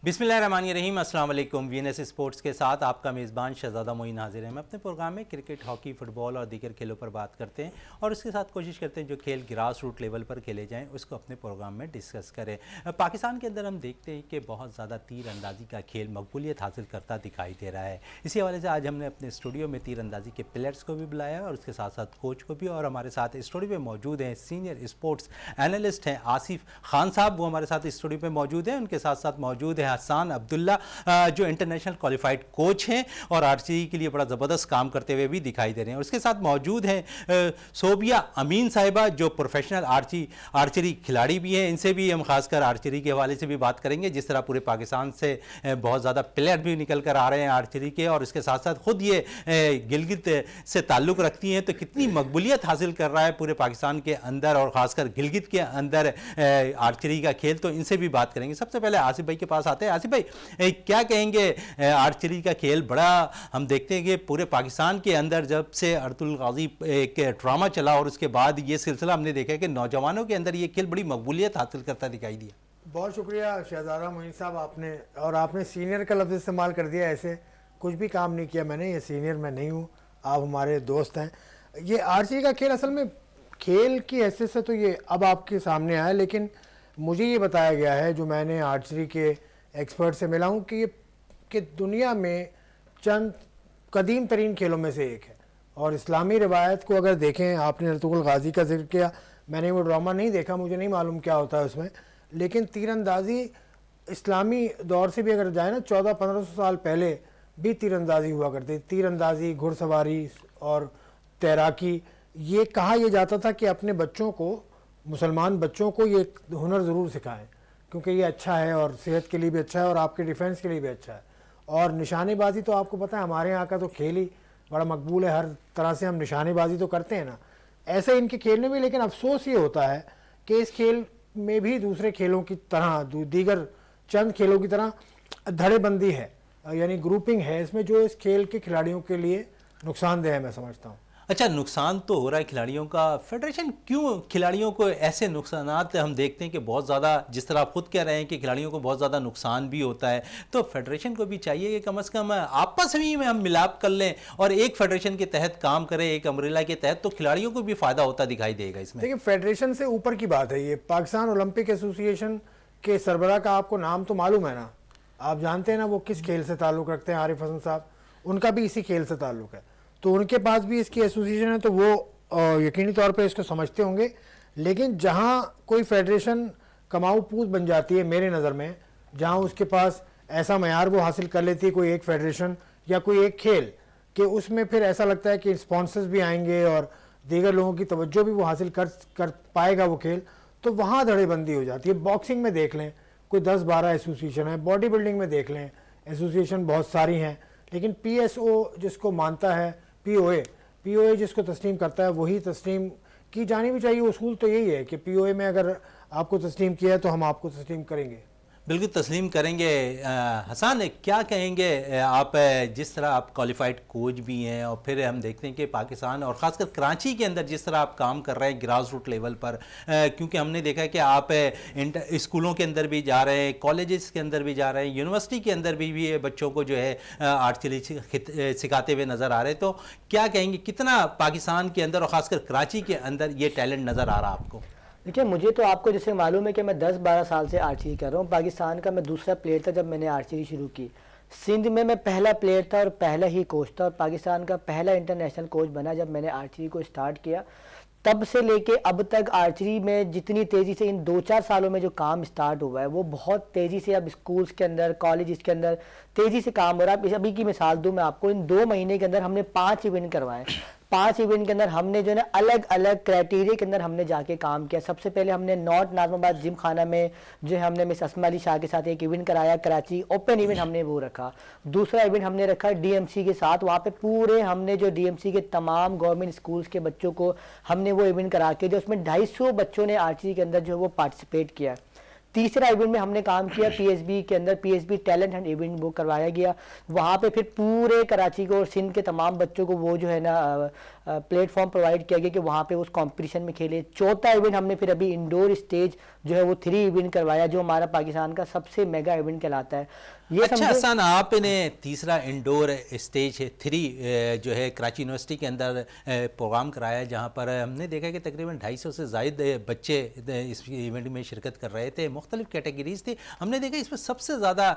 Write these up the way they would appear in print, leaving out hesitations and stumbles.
बिस्मिल्लाहिर्रहमानिर्रहीम, अस्सलाम वालेकुम। वीएनएस स्पोर्ट्स के साथ आपका मेज़बान शहज़ादा मोइन हाजिर है। हम अपने प्रोग्राम में क्रिकेट, हॉकी, फुटबॉल और दीगर खेलों पर बात करते हैं और उसके साथ कोशिश करते हैं जो खेल ग्रास रूट लेवल पर खेले जाएं उसको अपने प्रोग्राम में डिस्कस करें। पाकिस्तान के अंदर हम देखते हैं कि बहुत ज़्यादा तीर अंदाज़ी का खेल मकबूलियत हासिल करता दिखाई दे रहा है। इसी हवाले से आज हमने अपने स्टूडियो में तीर अंदाज़ी के प्लेयर्स को भी बुलाया है और उसके साथ साथ कोच को भी। और हमारे साथ स्टूडियो में मौजूद हैं सीनियर स्पोर्ट्स एनालिस्ट हैं आसिफ खान साहब, वो हमारे साथ स्टूडियो में मौजूद हैं। उनके साथ साथ मौजूद है हसन अब्दुल्ला जो इंटरनेशनल क्वालिफाइड कोच हैं और आर्चरी के लिए बड़ा ज़बरदस्त काम करते हुए भी दिखाई दे रहे हैं। और उसके साथ मौजूद हैं सोबिया अमीन साहिबा जो प्रोफेशनल आर्चरी खिलाड़ी भी हैं। इनसे भी हम खासकर आर्चरी के हवाले से भी बात करेंगे। जिस तरह पूरे पाकिस्तान से बहुत ज़्यादा प्लेयर भी निकल कर आ रहे हैं आर्चरी के, और इसके साथ साथ ख़ुद ये गिलगित से ताल्लुक़ रखती हैं, तो कितनी मकबूलियत हासिल कर रहा है पूरे पाकिस्तान के अंदर और ख़ासकर गिलगित के अंदर आर्चरी का खेल। तो इनसे भी बात करेंगे। सबसे पहले आसिफ भाई के पास आते हैं। आसिफ भाई, क्या कहेंगे, आर्चरी का खेल बड़ा हम देखते हैं कि पूरे पाकिस्तान के अंदर जब से अर्तुल गाजी एक ड्रामा चला और उसके बाद ये सिलसिला हमने देखा कि नौजवानों के अंदर ये खेल बड़ी मकबूलियत हासिल करता दिखाई दिया। बहुत शुक्रिया शहजादा मोइन साहब, आपने सीनियर का लफ्ज़ इस्तेमाल कर दिया। ऐसे कुछ भी काम नहीं किया मैंने, ये सीनियर मैं नहीं हूँ, आप हमारे दोस्त हैं। ये आर्चरी का खेल असल में खेल की हैसियत से तो ये अब आपके सामने आया, लेकिन मुझे ये बताया गया है जो मैंने आर्चरी के एक्सपर्ट से मिला हूँ कि दुनिया में चंद कदीम तरीन खेलों में से एक है। और इस्लामी रिवायत को अगर देखें, आपने अर्तुगरुल गाजी का जिक्र किया, मैंने वो ड्रामा नहीं देखा, मुझे नहीं मालूम क्या होता है उसमें, लेकिन तीरंदाजी इस्लामी दौर से भी अगर जाए ना 1400-1500 साल पहले भी तीरंदाजी हुआ करती। तीरंदाजी, घुड़सवारी और तैराकी, ये कहा यह जाता था कि अपने बच्चों को, मुसलमान बच्चों को ये हुनर ज़रूर सिखाएं क्योंकि ये अच्छा है और सेहत के लिए भी अच्छा है और आपके डिफेंस के लिए भी अच्छा है। और निशानेबाजी तो आपको पता है हमारे यहाँ का तो खेल ही बड़ा मकबूल है, हर तरह से हम निशानेबाजी तो करते हैं ना, ऐसे इनके खेल में भी। लेकिन अफसोस ये होता है कि इस खेल में भी दूसरे खेलों की तरह, दीगर चंद खेलों की तरह धड़ेबंदी है, यानी ग्रुपिंग है इसमें, जो इस खेल के खिलाड़ियों के लिए नुकसानदेह है, मैं समझता हूँ। अच्छा, नुकसान तो हो रहा है खिलाड़ियों का। फेडरेशन क्यों खिलाड़ियों को ऐसे नुकसानात हम देखते हैं कि बहुत ज़्यादा, जिस तरह आप खुद कह रहे हैं कि खिलाड़ियों को बहुत ज़्यादा नुकसान भी होता है, तो फेडरेशन को भी चाहिए कि कम से कम आपस में हम मिलाप कर लें और एक फेडरेशन के तहत काम करें, एक अम्ब्रेला के तहत, तो खिलाड़ियों को भी फ़ायदा होता दिखाई देगा इसमें। देखिए, फेडरेशन से ऊपर की बात है ये। पाकिस्तान ओलंपिक एसोसिएशन के सरबराह का आपको नाम तो मालूम है ना, आप जानते हैं ना वो किस खेल से ताल्लुक़ रखते हैं। आरिफ हसन साहब, उनका भी इसी खेल से ताल्लुक़ है, तो उनके पास भी इसकी एसोसिएशन है, तो वो यकीनी तौर पे इसको समझते होंगे। लेकिन जहाँ कोई फेडरेशन कमाऊ पूत बन जाती है मेरे नज़र में, जहाँ उसके पास ऐसा मयार वो हासिल कर लेती है कोई एक फेडरेशन या कोई एक खेल, कि उसमें फिर ऐसा लगता है कि स्पॉन्सर्स भी आएंगे और दीगर लोगों की तवज्जो भी वो हासिल कर पाएगा वो खेल, तो वहाँ धड़ेबंदी हो जाती है। बॉक्सिंग में देख लें, कोई 10-12 एसोसिएशन है, बॉडी बिल्डिंग में देख लें, एसोसिएशन बहुत सारी हैं, लेकिन PSO जिसको मानता है, POA जिसको तस्लीम करता है, वही तस्लीम की जानी भी चाहिए। उसूल तो यही है कि POA में अगर आपको तस्लीम किया है तो हम आपको तस्लीम करेंगे। बिल्कुल तस्लीम करेंगे। हसन, क्या कहेंगे आप, जिस तरह आप क्वालिफाइड कोच भी हैं और फिर हम देखते हैं कि पाकिस्तान और ख़ासकर कराची के अंदर जिस तरह आप काम कर रहे हैं ग्रास रूट लेवल पर, क्योंकि हमने देखा है कि आप स्कूलों के अंदर भी जा रहे हैं, कॉलेजेस के अंदर भी जा रहे हैं, यूनिवर्सिटी के अंदर भी बच्चों को जो है आर्चरी सिखाते हुए नज़र आ रहे हैं, तो क्या कहेंगे कितना पाकिस्तान के अंदर और ख़ासकर कराची के अंदर ये टैलेंट नज़र आ रहा है आपको? देखिए, मुझे तो आपको जैसे मालूम है कि मैं 10-12 साल से आर्चरी कर रहा हूँ। पाकिस्तान का मैं दूसरा प्लेयर था जब मैंने आर्चरी शुरू की। सिंध में मैं पहला प्लेयर था और पहला ही कोच था, और पाकिस्तान का पहला इंटरनेशनल कोच बना जब मैंने आर्चरी को स्टार्ट किया। तब से लेके अब तक आर्चरी में जितनी तेज़ी से इन 2-4 सालों में जो काम स्टार्ट हुआ है, वो बहुत तेज़ी से अब स्कूल्स के अंदर, कॉलेज के अंदर तेज़ी से काम हो रहा है। अभी की मिसाल दूँ मैं आपको, इन 2 महीने के अंदर हमने 5 इवेंट करवाए। 5 इवेंट के अंदर हमने जो है ना अलग अलग क्राइटेरिया के अंदर हमने जाके काम किया। सबसे पहले हमने नॉर्थ नाजमाबाद जिम खाना में जो है हमने मिस अस्मा अली शाह के साथ एक इवेंट कराया, कराची ओपन इवेंट हमने वो रखा। दूसरा इवेंट हमने रखा DMC के साथ, वहाँ पे पूरे हमने जो DMC के तमाम गवर्नमेंट स्कूल्स के बच्चों को हमने वो इवेंट करा के, जो उसमें 250 बच्चों ने आर्चरी के अंदर जो है वो पार्टिसिपेट किया। तीसरा इवेंट में हमने काम किया पीएसबी के अंदर, पीएसबी टैलेंट एंड इवेंट वो करवाया गया। वहाँ पे फिर पूरे कराची को और सिंध के तमाम बच्चों को वो जो है ना प्लेटफॉर्म प्रोवाइड किया गया कि वहाँ पे उस कंपटीशन में खेले। चौथा इवेंट हमने फिर अभी इंडोर स्टेज जो है वो 3 इवेंट करवाया, जो हमारा पाकिस्तान का सबसे मेगा इवेंट कहलाता है। ये अच्छा हसन, आपने तीसरा इंडोर स्टेज 3 जो है कराची यूनिवर्सिटी के अंदर प्रोग्राम कराया, जहां पर हमने देखा कि तकरीबन 250 से ज़ायद बच्चे इस इवेंट में शिरकत कर रहे थे। मुख्तलिफ कैटेगरीज थी। हमने देखा इसमें सबसे ज़्यादा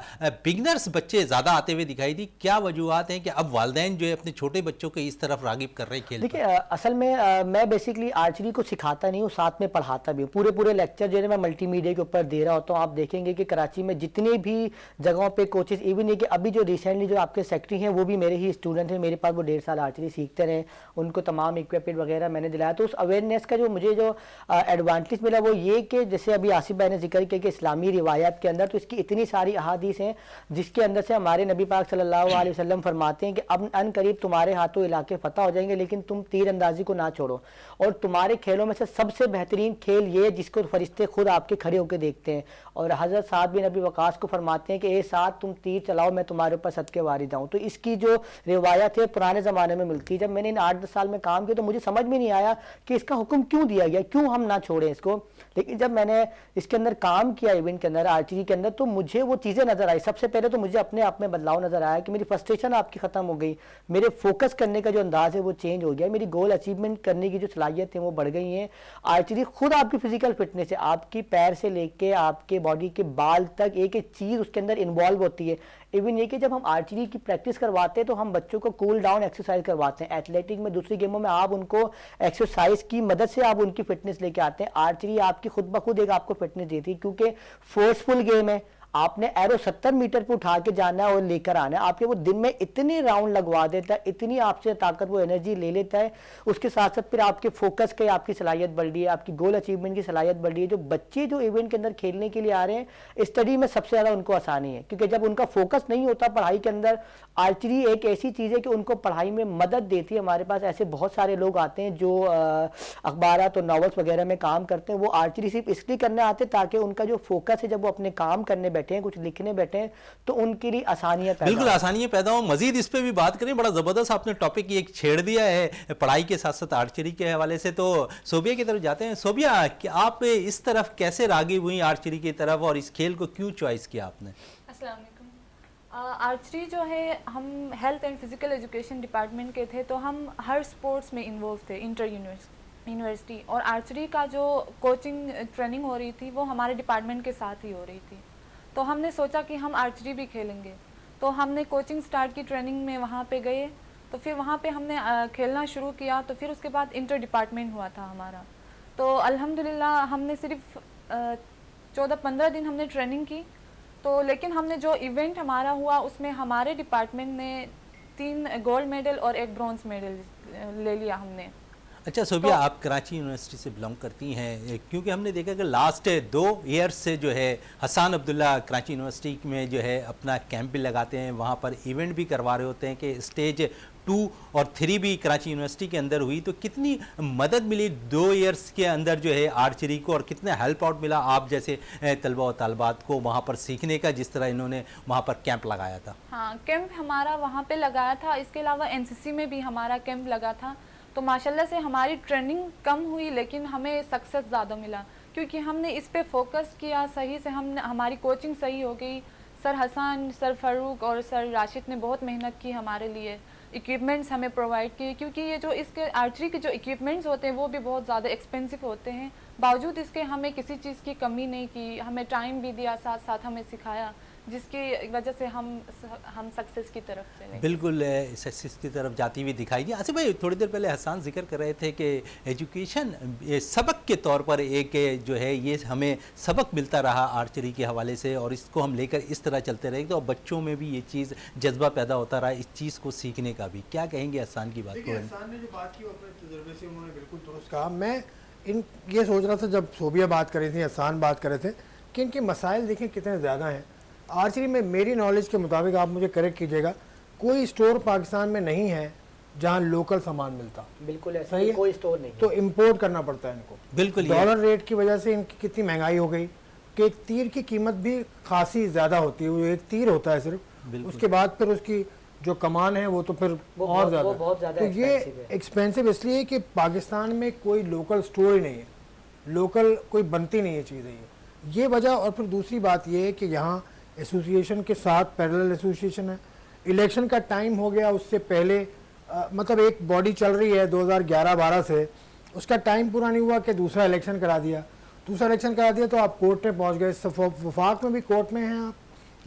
बिगनर्स बच्चे ज़्यादा आते हुए दिखाई दी। क्या वजूहत हैं कि अब वालिदैन जो है अपने छोटे बच्चों को इस तरफ रागिब कर रहे हैं खेल? देखिए असल में मैं बेसिकली आर्चरी को सिखाता नहीं हूँ, साथ में पढ़ाता भी हूँ। पूरे लेक्चर जो है मैं मल्टीमीडिया के ऊपर दे रहा होता हूँ। आप देखेंगे कि कराची में जितनी भी जगहों पे कोचेस, इवन है कि अभी जो रिसेंटली जो आपके सेक्रेटरी हैं वो भी मेरे ही स्टूडेंट हैं, मेरे पास वो 1.5 साल आर्चरी सीखते रहे, उनको तमाम इक्विपमेंट वगैरह मैंने दिलाया। तो उस अवेयरनेस का जो मुझे जो एडवांटेज मिला वो ये कि जैसे अभी आसिफ भाई ने जिक्र किया कि इस्लामी रिवायात के अंदर तो इसकी इतनी सारी अहादीस हैं जिसके अंदर से हमारे नबी पाक सल्लल्लाहु अलैहि वसल्लम फरमाते हैं कि अब अन करीब तुम्हारे हाथों इलाके फतह हो जाएंगे, लेकिन तुम तीर अंदाजी को ना छोड़ो। और तुम्हारे खेलों में से सबसे बेहतरीन खेल ये जिसको फरिश्ते खुद आपके खड़े होकर देखते हैं। और हज़रत साद बिन अबी वक़ास को फरमाते हैं कि ए साद तुम तीर चलाओ, मैं तुम्हारे ऊपर सदके वारिद आऊँ। तो इसकी जो रिवायत है पुराने ज़माने में मिलती है। जब मैंने इन 8-10 साल में काम किया तो मुझे समझ में नहीं आया कि इसका हुक्म क्यों दिया गया, क्यों हम ना छोड़ें इसको। लेकिन जब मैंने इसके अंदर काम किया इवेंट के अंदर, आर्चरी के अंदर, तो मुझे वो चीज़ें नज़र आई। सबसे पहले तो मुझे अपने आप में बदलाव नज़र आया कि मेरी फ्रस्ट्रेशन आपकी ख़त्म हो गई, मेरे फोकस करने का जो अंदाज़ है वो चेंज हो गया, मेरी गोल अचीवमेंट करने की जो सलाहियत है वो बढ़ गई है। आर्चरी खुद आपकी फिजिकल फिटनेस है, आपकी पैर से लेके आपके बॉडी के बाल तक एक एक चीज़ उसके अंदर इन्वॉल्व होती है। इवन ये कि जब हम आर्चरी की प्रैक्टिस करवाते हैं तो हम बच्चों को कूल डाउन एक्सरसाइज करवाते हैं। एथलेटिक में, दूसरी गेमों में आप उनको एक्सरसाइज की मदद से आप उनकी फिटनेस लेके आते हैं। आर्चरी आपकी खुद ब खुद एक आपको फिटनेस देती है, क्योंकि फोर्सफुल गेम है। आपने एरो 70 मीटर पे उठा के जाना है और लेकर आना है। आपके वो दिन में इतने राउंड लगवा देता है, इतनी आपसे ताकत वो एनर्जी ले लेता है। उसके साथ साथ फिर आपके फोकस की आपकी सलाहियत बढ़ रही है, आपकी गोल अचीवमेंट की सलाहियत बढ़ रही है। जो बच्चे जो इवेंट के अंदर खेलने के लिए आ रहे हैं, स्टडी में सबसे ज़्यादा उनको आसानी है, क्योंकि जब उनका फोकस नहीं होता पढ़ाई के अंदर, आर्चरी एक ऐसी चीज़ है कि उनको पढ़ाई में मदद देती है। हमारे पास ऐसे बहुत सारे लोग आते हैं जो अखबारात और नॉवेल्स वगैरह में काम करते हैं, वो आर्चरी सिर्फ इसलिए करने आते हैं ताकि उनका जो फोकस है, जब वो अपने काम करने बैठे हैं, कुछ लिखने बैठे हैं, तो उनके लिए आसानियां पैदा बिल्कुल आसानियां पैदा हो। मजीद इस पे भी बात करें, बड़ा ज़बरदस्त आपने टॉपिक एक छेड़ दिया है पढ़ाई के साथ साथ आर्चरी के हवाले से। तो सोबिया की तरफ जाते हैं। सोबिया, कि आप इस तरफ कैसे राग़िब हुई आर्चरी की तरफ, और इस खेल को क्यों चॉइस किया आपने? अस्सलाम वालेकुम। आर्चरी जो है, हम health and physical education department के थे, तो हम हर स्पोर्ट्स में इन्वॉल्व थे इंटर यूनिवर्सिटी। और आर्चरी का जो कोचिंग ट्रेनिंग हो रही थी वो हमारे डिपार्टमेंट के साथ ही हो रही थी। तो हमने सोचा कि हम आर्चरी भी खेलेंगे, तो हमने कोचिंग स्टार्ट की, ट्रेनिंग में वहाँ पे गए, तो फिर वहाँ पे हमने खेलना शुरू किया। तो फिर उसके बाद इंटर डिपार्टमेंट हुआ था हमारा। तो अल्हम्दुलिल्लाह हमने सिर्फ 14-15 दिन हमने ट्रेनिंग की। तो लेकिन हमने जो इवेंट हमारा हुआ उसमें हमारे डिपार्टमेंट ने 3 गोल्ड मेडल और 1 ब्रॉन्ज मेडल ले लिया हमने। अच्छा सोबिया, आप कराची यूनिवर्सिटी से बिलोंग करती हैं, क्योंकि हमने देखा कि लास्ट 2 ईयर्स से जो है हसन अब्दुल्ला कराची यूनिवर्सिटी में जो है अपना कैंप भी लगाते हैं, वहाँ पर इवेंट भी करवा रहे होते हैं कि स्टेज 2 और 3 भी कराची यूनिवर्सिटी के अंदर हुई। तो कितनी मदद मिली 2 ईयर्स के अंदर जो है आर्चरी को, और कितने हेल्प आउट मिला आप जैसे तलबा और तालबात को वहाँ पर सीखने का, जिस तरह इन्होंने वहाँ पर कैंप लगाया था? हाँ, कैंप हमारा वहाँ पे लगाया था। इसके अलावा एनसीसी में भी हमारा कैंप लगा था। तो माशाल्लाह से हमारी ट्रेनिंग कम हुई, लेकिन हमें सक्सेस ज़्यादा मिला, क्योंकि हमने इस पे फोकस किया सही से। हमारी कोचिंग सही हो गई। सर हसन, सर फारूक और सर राशिद ने बहुत मेहनत की हमारे लिए, इक्विपमेंट्स हमें प्रोवाइड किए, क्योंकि ये जो इसके आर्चरी के जो इक्विपमेंट्स होते हैं वो भी बहुत ज़्यादा एक्सपेंसिव होते हैं। बावजूद इसके हमें किसी चीज़ की कमी नहीं की, हमें टाइम भी दिया, साथ साथ हमें सिखाया, जिसकी वजह से हम सक्सेस की तरफ चले। बिल्कुल सक्सेस की तरफ जाती हुई दिखाई दी। आसिफ भाई, थोड़ी देर पहले हसन जिक्र कर रहे थे कि एजुकेशन सबक के तौर पर एक जो है ये हमें सबक मिलता रहा आर्चरी के हवाले से, और इसको हम लेकर इस तरह चलते रहे तो बच्चों में भी ये चीज़ जज्बा पैदा होता रहा इस चीज़ को सीखने का भी। क्या कहेंगे हसन की बात को? हसन ने जो बात की वो अपने तजुर्बे से उन्होंने बिल्कुल दुरुस्त कहा। मैं ये सोच रहा था जब सोबिया बात कर रही थी, हसन बात कर रहे थे, कि इनके मसाइल देखें कितने ज़्यादा हैं। आर्चरी में मेरी नॉलेज के मुताबिक, आप मुझे करेक्ट कीजिएगा, कोई स्टोर पाकिस्तान में नहीं है जहां लोकल सामान मिलता। बिल्कुल ऐसा सही है, कोई स्टोर नहीं, तो इंपोर्ट करना पड़ता है इनको। बिल्कुल, डॉलर रेट की वजह से इनकी कितनी महंगाई हो गई। कि एक तीर की कीमत भी खासी ज़्यादा होती है, वो एक तीर होता है सिर्फ, उसके बाद फिर उसकी जो कमान है वो तो फिर और ज़्यादा। तो ये एक्सपेंसिव इसलिए कि पाकिस्तान में कोई लोकल स्टोर ही नहीं है, लोकल कोई बनती नहीं है चीज़ें, ये वजह। और फिर दूसरी बात ये है कि यहाँ एसोसिएशन के साथ पैरेलल एसोसिएशन है, इलेक्शन का टाइम हो गया, उससे पहले मतलब एक बॉडी चल रही है 2011-12 से, उसका टाइम पूरा नहीं हुआ कि दूसरा इलेक्शन करा दिया तो आप कोर्ट में पहुंच गए। वफाक में भी कोर्ट में हैं आप,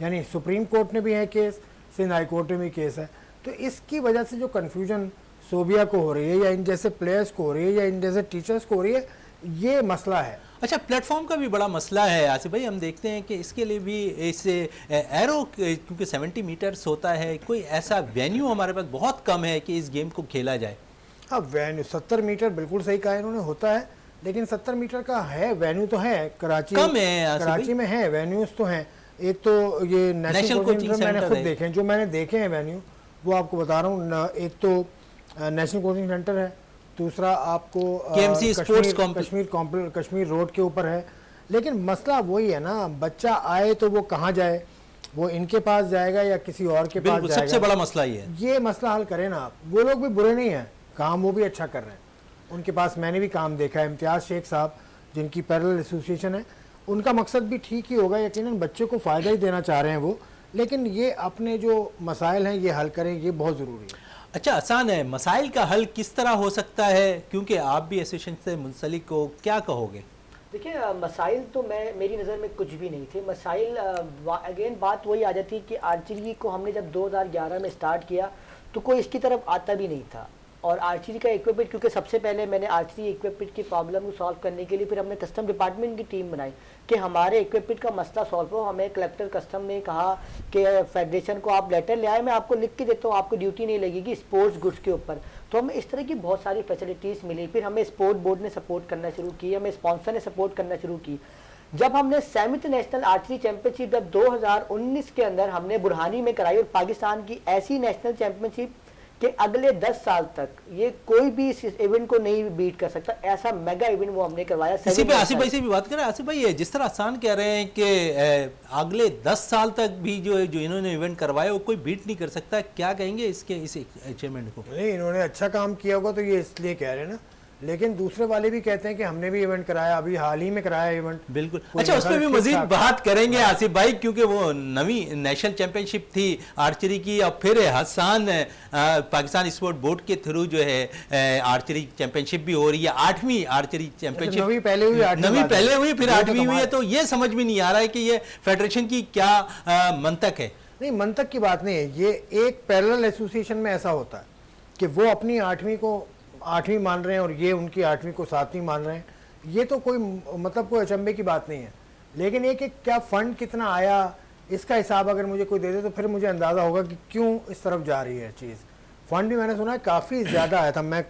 यानी सुप्रीम कोर्ट में भी है केस, सिंध हाई कोर्ट में भी केस है। तो इसकी वजह से जो कन्फ्यूजन सोबिया को हो रही है या इन जैसे प्लेयर्स को हो रही है या इन जैसे टीचर्स को हो रही है, ये मसला है। अच्छा, प्लेटफॉर्म का भी बड़ा मसला है आसिफ भाई। हम देखते हैं कि इसके लिए भी इससे एरो क्योंकि 70 मीटर्स होता है, कोई ऐसा वेन्यू हमारे पास बहुत कम है कि इस गेम को खेला जाए। हाँ, वेन्यू 70 मीटर बिल्कुल सही कहा इन्होंने, होता है, लेकिन 70 मीटर का है वेन्यू तो है, कराची में है वेन्यूज तो हैं। एक तो ये नेशनल कोचिंग सेंटर मैंने खुद देखे हैं, जो मैंने देखे हैं वेन्यू वो आपको बता रहा हूँ। एक तो नेशनल कोचिंग सेंटर है, दूसरा आपको कश्मीर रोड के ऊपर है। लेकिन मसला वही है ना, बच्चा आए तो वो कहाँ जाए, वो इनके पास जाएगा या किसी और के पास जाएगा, सबसे बड़ा मसला ये है। ये मसला हल करें ना आप। वो लोग भी बुरे नहीं हैं, काम वो भी अच्छा कर रहे हैं। उनके पास मैंने भी काम देखा है, इम्तियाज़ शेख साहब जिनकी पैरेलल एसोसिएशन है, उनका मकसद भी ठीक ही होगा, यकीनन बच्चे को फ़ायदा ही देना चाह रहे हैं वो, लेकिन ये अपने जो मसाइल हैं ये हल करें, ये बहुत ज़रूरी है। अच्छा, आसान है, मसाइल का हल किस तरह हो सकता है, क्योंकि आप भी एसोसिएशन से मुंसलिक हो, क्या कहोगे? देखिए, मसाइल तो मेरी नज़र में कुछ भी नहीं थे। मसाइल अगेन बात वही आ जाती है कि आर्चरी को हमने जब 2011 में स्टार्ट किया तो कोई इसकी तरफ आता भी नहीं था, और आर्चरी का इक्विपमेंट, क्योंकि सबसे पहले मैंने आर्चरी इक्विपमेंट की प्रॉब्लम को सॉल्व करने के लिए फिर हमने कस्टम डिपार्टमेंट की टीम बनाई कि हमारे इक्विपमेंट का मसला सॉल्व हो। हमें कलेक्टर कस्टम ने कहा कि फेडरेशन को आप लेटर ले आए, मैं आपको लिख के देता हूँ, आपको ड्यूटी नहीं लगेगी स्पोर्ट्स गुड्स के ऊपर। तो हमें इस तरह की बहुत सारी फैसिलिटीज़ मिली। फिर हमें स्पोर्ट बोर्ड ने सपोर्ट करना शुरू की, हमें स्पॉन्सर ने सपोर्ट करना शुरू की। जब हमने 7th नेशनल आर्चरी चैंपियनशिप जब 2019 के अंदर हमने बुरहानी में कराई, और पाकिस्तान की ऐसी नेशनल चैंपियनशिप कि अगले 10 साल तक ये कोई भी इस इवेंट को नहीं बीट कर सकता, ऐसा मेगा इवेंट वो हमने करवाया। इसी पे आसिफ भाई से भी बात करें। आसिफ भाई, ये जिस तरह आसान कह रहे हैं कि अगले 10 साल तक भी जो इन्होंने इवेंट करवाया वो कोई बीट नहीं कर सकता, क्या कहेंगे इस अचीवमेंट को? नहीं, इन्होंने अच्छा काम किया होगा तो ये इसलिए कह रहे हैं ना, लेकिन दूसरे वाले भी कहते हैं कि हमने भी इवेंट कराया, अभी हाल ही में कराया इवेंट। बिल्कुल। अच्छा, उस पर भी मजीद बात करेंगे आसिफ भाई, क्योंकि वो नवी नेशनल चैंपियनशिप थी आर्चरी की, और फिर हसन पाकिस्तान स्पोर्ट बोर्ड के थ्रू जो है आर्चरी चैंपियनशिप भी हो रही है, 8वीं आर्चरी चैंपियनशिप। नवी पहले हुई फिर 8वीं हुई है। तो ये समझ में नहीं आ रहा है कि ये फेडरेशन की क्या मंतक है। नहीं, मंतक की बात नहीं है, ये एक पैरेलल एसोसिएशन में ऐसा होता है कि वो अपनी 8वीं को 8वीं मान रहे हैं और ये उनकी 8वीं को 7वीं मान रहे हैं। ये तो कोई मतलब कोई अचंभे की बात नहीं है, लेकिन एक क्या फ़ंड कितना आया इसका हिसाब अगर मुझे कोई दे दे तो फिर मुझे अंदाज़ा होगा कि क्यों इस तरफ जा रही है चीज़। फ़ंड भी मैंने सुना है काफ़ी ज़्यादा आया था, मैं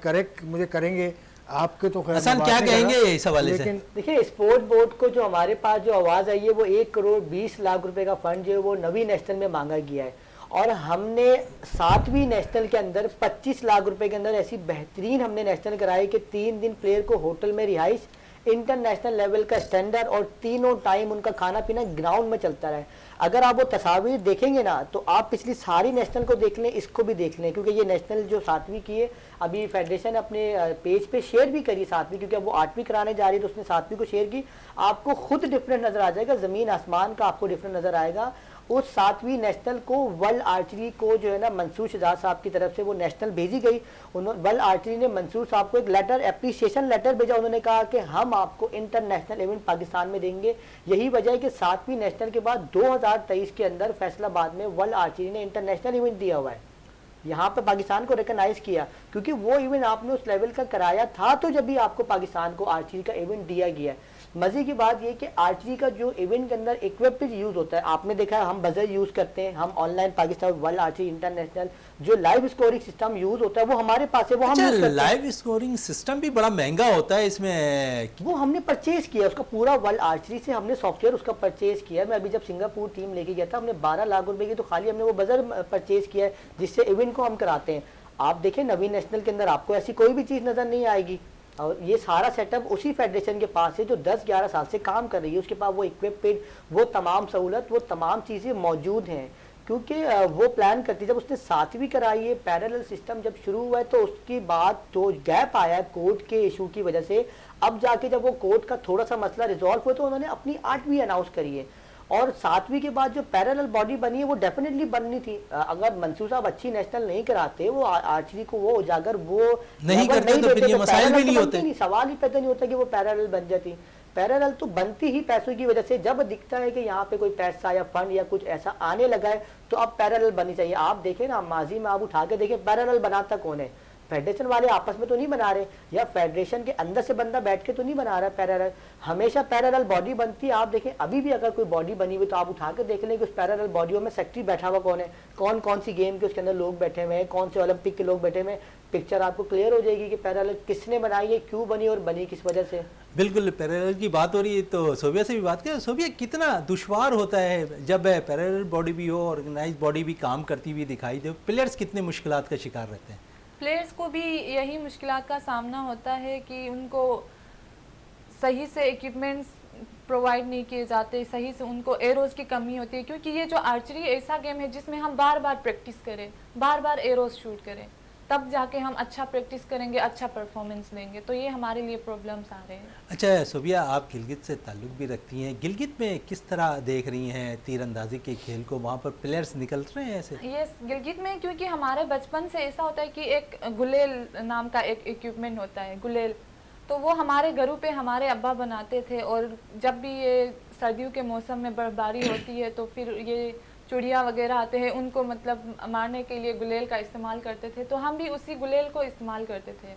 मुझे करेंगे आपके तो हसन क्या कहेंगे इस हवाले से? देखिए, स्पोर्ट बोर्ड को जो हमारे पास जो आवाज़ आई है वो 1 करोड़ 20 लाख रुपए का फंड जो है वो नवी नेशनल में मांगा गया है, और हमने 7वीं नेशनल के अंदर 25 लाख रुपए के अंदर ऐसी बेहतरीन हमने नेशनल कराई कि 3 दिन प्लेयर को होटल में रिहाइश, इंटरनेशनल लेवल का स्टैंडर्ड, और तीनों टाइम उनका खाना पीना ग्राउंड में चलता रहे। अगर आप वो तस्वीर देखेंगे ना तो आप पिछली सारी नेशनल को देख लें, इसको भी देख लें, क्योंकि ये नेशनल जो 7वीं की है अभी फेडरेशन अपने पेज पे शेयर भी करी 7वीं, क्योंकि अब वो 8वीं कराने जा रही है तो उसने 7वीं को शेयर की। आपको खुद डिफरेंट नजर आ जाएगा, जमीन आसमान का आपको डिफरेंट नजर आएगा। उस 7वीं नेशनल को वर्ल्ड आर्चरी को जो है ना मंसूर शहजाद साहब की तरफ से वो नेशनल भेजी गई। वर्ल्ड आर्चरी ने मंसूर साहब को एक लेटर, एप्रिसिएशन लेटर भेजा। उन्होंने कहा कि हम आपको इंटरनेशनल इवेंट पाकिस्तान में देंगे। यही वजह है कि 7वीं नेशनल के बाद 2023 के अंदर फैसलाबाद में वर्ल्ड आर्चरी ने इंटरनेशनल इवेंट दिया हुआ है, यहाँ पे पाकिस्तान को रिकॉग्नाइज किया, क्योंकि वो इवेंट आपने उस लेवल का कराया था तो जब भी आपको पाकिस्तान को आर्चरी का इवेंट दिया गया है। मजे की बात ये कि आर्चरी का जो इवेंट के अंदर इक्विपमेंट यूज होता है, आपने देखा है हम बजर यूज करते हैं, हम online Pakistan world archery international जो लाइव स्कोरिंग सिस्टम यूज होता है वो हमारे पास है, वो हम यूज करते हैं। लाइव स्कोरिंग सिस्टम भी बड़ा महंगा होता है, इसमें वो हमने परचेज किया उसका पूरा वर्ल्ड आर्चरी से हमने सॉफ्टवेयर उसका परचेज किया। मैं अभी जब सिंगापुर टीम लेके गया था हमने 12 लाख रुपए की तो खाली हमने वो बजर परचेज किया है जिससे इवेंट को हम कराते हैं। आप देखें नवीन नेशनल के अंदर आपको ऐसी कोई भी चीज नजर नहीं आएगी। और ये सारा सेटअप उसी फेडरेशन के पास है जो 10-11 साल से काम कर रही है। उसके पास वो इक्विपमेंट, वो तमाम सहूलत, वो तमाम चीज़ें मौजूद हैं, क्योंकि वो प्लान करती, जब उसने 7वीं कराई है, पैरेलल सिस्टम जब शुरू हुआ है, तो उसके बाद जो गैप आया है कोर्ट के इशू की वजह से, अब जाके जब वो कोर्ट का थोड़ा सा मसला रिजॉल्व हुआ तो उन्होंने अपनी 8वीं अनाउंस करी है। और 7वीं के बाद जो पैरेलल बॉडी बनी है वो डेफिनेटली बननी थी। अगर मंसूर साहब अच्छी नेशनल नहीं कराते, वो आर्चरी को वो उजागर वो नहीं करते तो फिर ये मसाइल भी नहीं होते। सवाल ही पैदा नहीं होता कि वो पैरेलल बन जाती। पैरेलल तो बनती ही पैसों की वजह से, जब दिखता है कि यहाँ पे कोई पैसा या फंड या कुछ ऐसा आने लगा है तो अब पैरेलल बननी चाहिए। आप देखें ना, माजी में आप उठा के देखें पैरेलल बनाता कौन है? फेडरेशन वाले आपस में तो नहीं बना रहे, या फेडरेशन के अंदर से बंदा बैठ के तो नहीं बना रहा पैरेलल। हमेशा पैरेलल बॉडी बनती है। आप देखें अभी भी अगर कोई बॉडी बनी हुई तो आप उठा के देख लें कि उस पैरेलल बॉडियों में सेक्रेटरी बैठा हुआ कौन है, कौन कौन सी गेम के उसके अंदर लोग बैठे हुए हैं, कौन से ओलंपिक के लोग बैठे हुए हैं। पिक्चर आपको क्लियर हो जाएगी कि पैरेलल किसने बनाई है, क्यों बनी और बनी किस वजह से। बिल्कुल, पैरेलल की बात हो रही है तो सोबिया से भी बात करें। सोबिया, कितना दुश्वार होता है जब पैरेलल बॉडी भी हो, ऑर्गेनाइज बॉडी भी काम करती हुई दिखाई दे, प्लेयर्स कितने मुश्किलात का शिकार रहते हैं? प्लेयर्स को भी यही मुश्किलात का सामना होता है कि उनको सही से इक्विपमेंट्स प्रोवाइड नहीं किए जाते, सही से उनको एरोज़ की कमी होती है, क्योंकि ये जो आर्चरी ऐसा गेम है जिसमें हम बार बार प्रैक्टिस करें, बार बार एरोज़ शूट करें, तब जाके हम अच्छा प्रैक्टिस करेंगे, अच्छा परफॉर्मेंस देंगे। तो ये हमारे लिए प्रॉब्लम्स आ रहे हैं। अच्छा सोबिया, आप गिलगित से ताल्लुक़ भी रखती हैं, गिलगित में किस तरह देख रही हैं तीरंदाजी के खेल को? वहाँ पर प्लेयर्स निकल रहे हैं ऐसे? ये गिलगित में, क्योंकि हमारे बचपन से ऐसा होता है कि एक गुलेल नाम का एक इक्विपमेंट होता है, गुलेल, तो वो हमारे घरों पे हमारे अब्बा बनाते थे। और जब भी ये सर्दियों के मौसम में बर्फबारी होती है तो फिर ये चिड़िया वगैरह आते हैं, उनको मतलब मारने के लिए गुलेल का इस्तेमाल करते थे, तो हम भी उसी गुलेल को इस्तेमाल करते थे।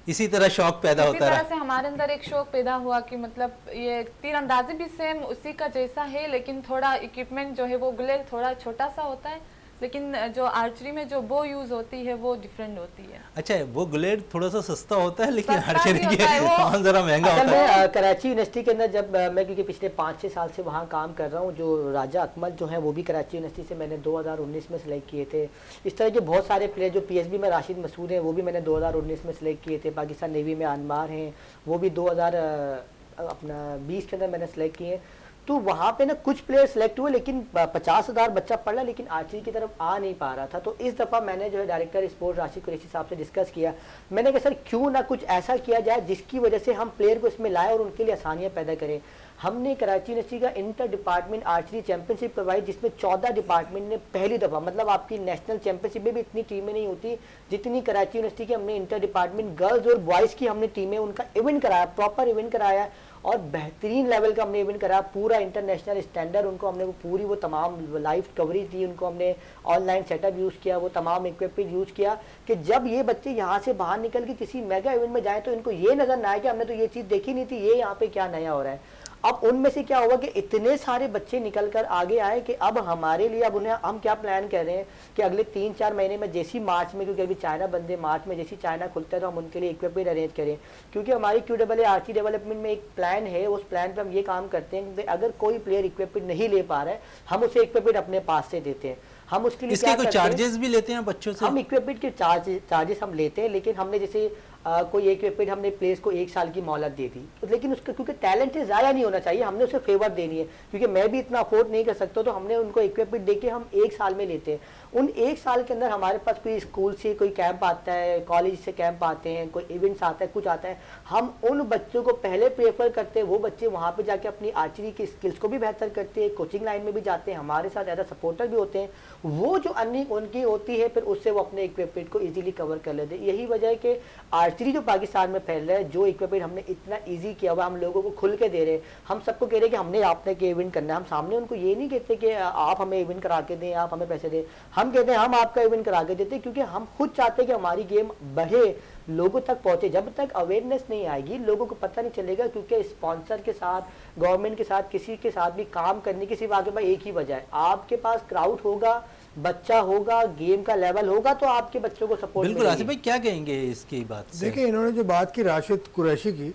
इसी तरह शौक पैदा होता इसी रहा। तरह से हमारे अंदर एक शौक पैदा हुआ कि मतलब ये तीरंदाजी भी सेम उसी का जैसा है, लेकिन थोड़ा इक्विपमेंट जो है वो गुलेल थोड़ा छोटा सा होता है, लेकिन जो आर्चरी में जो बो यूज होती है वो डिफरेंट होती है। अच्छा, वो गुलेड थोड़ा सा सस्ता होता है, लेकिन सस्ता आर्चरी भी होता है वो। जरा महंगा असल होता है। में कराची यूनिवर्सिटी के अंदर जब मैं, क्योंकि पिछले 5-6 साल से वहाँ काम कर रहा हूँ, जो राजा अकमल जो है वो भी कराची यूनिवर्सिटी से मैंने 2019 में सेलेक्ट किए थे। इस तरह के बहुत सारे प्लेयर, जो पीएसबी में राशिद मसूद हैं वो भी मैंने 2019 में सेलेक्ट किए थे। पाकिस्तान नेवी में अनमार हैं, वो भी 2020 के अंदर मैंने सेलेक्ट किए। तो वहाँ पे ना कुछ प्लेयर सेलेक्ट हुए, लेकिन 50,000 बच्चा पढ़ रहा लेकिन आर्चरी की तरफ आ नहीं पा रहा था। तो इस दफ़ा मैंने जो है डायरेक्टर स्पोर्ट्स राशिद कुरैशी साहब से डिस्कस किया। मैंने कहा सर क्यों ना कुछ ऐसा किया जाए जिसकी वजह से हम प्लेयर को इसमें लाए और उनके लिए आसानियाँ पैदा करें। हमने कराची यूनिवर्सिटी का इंटर डिपार्टमेंट आर्चरी चैंपियनशिप करवाई, जिसमें 14 डिपार्टमेंट ने पहली दफ़ा, मतलब आपकी नेशनल चैंपियनशिप में भी इतनी टीमें नहीं होती जितनी कराची यूनिवर्सिटी की हमने इंटर डिपार्टमेंट गर्ल्स और बॉयज़ की हमने टीमें, उनका इवेंट कराया, प्रॉपर इवेंट कराया और बेहतरीन लेवल का हमने इवेंट कराया, पूरा इंटरनेशनल स्टैंडर्ड। उनको हमने वो पूरी वो तमाम लाइव कवरेज दी, उनको हमने ऑनलाइन सेटअप यूज़ किया, वो तमाम इक्विपमेंट यूज़ किया कि जब ये बच्चे यहाँ से बाहर निकल के किसी मेगा इवेंट में जाएँ तो इनको ये नज़र ना आए कि हमने तो ये चीज़ देखी नहीं थी, ये यहाँ पे क्या नया हो रहा है। अब उनमें से क्या हुआ कि इतने सारे बच्चे निकल कर आगे आए कि अब हमारे लिए, अब उन्हें हम क्या प्लान कर रहे हैं कि अगले 3-4 महीने में जैसी मार्च में, क्योंकि अभी चाइना बंद है, मार्च में जैसी चाइना खुलता है तो हम उनके लिए इक्विपमेंट अरेंज करें। क्योंकि हमारी QAA आर्चरी डेवलपमेंट में एक प्लान है, उस प्लान पर हम ये काम करते हैं कि अगर कोई प्लेयर इक्विपमेंट नहीं ले पा रहा है हम उसे इक्विपमेंट अपने पास से देते हैं। हम उसके लिए इसके कोई चार्जेस भी लेते हैं बच्चों से? हम इक्विपमेंट के चार्जेस हम लेते हैं, लेकिन हमने जैसे कोई इक्विपमेंट हमने प्लेयर्स को 1 साल की मोहलत दे दी, लेकिन उसका क्योंकि टैलेंट ज़ाया नहीं होना चाहिए, हमने उसे फेवर देनी है, क्योंकि मैं भी इतना अफोर्ड नहीं कर सकता, तो हमने उनको इक्विपमेंट दे के हम 1 साल में लेते हैं। उन 1 साल के अंदर हमारे पास कोई स्कूल से कोई कैंप आता है, कॉलेज से कैंप आते हैं, कोई इवेंट्स आता है, कुछ आता है, हम उन बच्चों को पहले प्रेफर करते हैं। वो बच्चे वहाँ पे जाके अपनी आर्चरी की स्किल्स को भी बेहतर करते हैं, कोचिंग लाइन में भी जाते हैं, हमारे साथ एज अ सपोर्टर भी होते हैं। वो जो अर्निंग उनकी होती है फिर उससे वो अपने इक्विपमेंट को इजीली कवर कर लेते हैं। यही वजह है कि आर्चरी जो पाकिस्तान में फैल रहा है, जो इक्विपमेंट हमने इतना ईजी किया हुआ, हम लोगों को खुल के दे रहे हैं, हम सबको कह रहे हैं कि हमने आपने के इवेंट करना है। हम सामने उनको ये नहीं कहते कि आप हमें इवेंट करा के दें, आप हमें पैसे दें, हम कहते हैं हम आपका इवेंट करा के देते हैं, क्योंकि हम खुद चाहते हैं कि हमारी गेम बढ़े, लोगों तक पहुंचे। जब तक अवेयरनेस नहीं आएगी लोगों को पता नहीं चलेगा, क्योंकि स्पॉन्सर के साथ, गवर्नमेंट के साथ, किसी के साथ भी काम करने की सिर्फ आपके पास एक ही वजह है, आपके पास क्राउड होगा, बच्चा होगा, गेम का लेवल होगा तो आपके बच्चों को सपोर्ट। बिल्कुल आसिफ भाई, क्या कहेंगे इसकी बात से? देखिए, इन्होंने जो बात की राशिद कुरैशी की,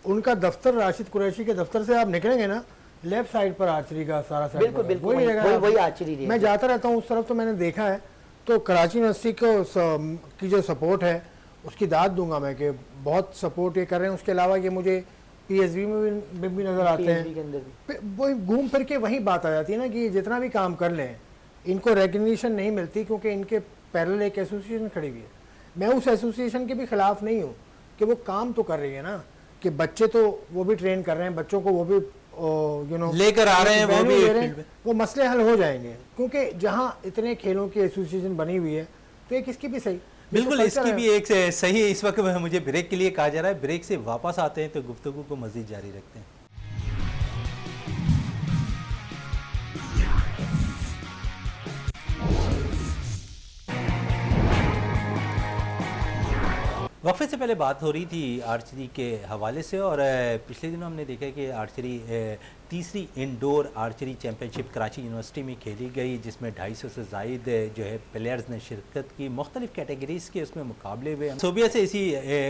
उनका दफ्तर राशिद कुरैशी के दफ्तर से आप निकलेंगे ना, लेफ्ट साइड पर आर्चरी का सारा साइड बिल्कुल बिल्कुल वही आर्चरी है। मैं जाता रहता हूँ उस तरफ, तो मैंने देखा है। तो कराची यूनिवर्सिटी को की जो सपोर्ट है उसकी दाद दूंगा मैं कि बहुत सपोर्ट ये कर रहे हैं। उसके अलावा ये मुझे पीएसवी में भी नज़र आते PSV के अंदर हैं। वो घूम फिर के वही बात आ जाती है ना कि जितना भी काम कर लें इनको रिकग्निशन नहीं मिलती, क्योंकि इनके पैरेलल एक एसोसिएशन खड़ी हुई है। मैं उस एसोसिएशन के भी खिलाफ नहीं हूँ कि वो काम तो कर रही है ना, कि बच्चे तो वो भी ट्रेन कर रहे हैं, बच्चों को वो भी लेकर आ रहे हैं, वो भी ले रहे हैं, वो मसले हल हो जाएंगे। क्योंकि जहाँ इतने खेलों की एसोसिएशन बनी हुई है तो एक इसकी भी सही, बिल्कुल इसकी भी एक सही। इस वक्त मुझे ब्रेक के लिए कहा जा रहा है, ब्रेक से वापस आते हैं तो गुफ्तगू को मज़ीद जारी रखते हैं। वक्फे से पहले बात हो रही थी आर्चरी के हवाले से, और पिछले दिनों हमने देखा कि आर्चरी तीसरी indoor archery championship Karachi university में खेली गई, जिसमें 250 से ज़ायद जो है प्लेयर्स ने शिरकत की। मुख्तलिफ कैटेगरीज़ के उसमें मुकाबले हुए। सोबिया से इसी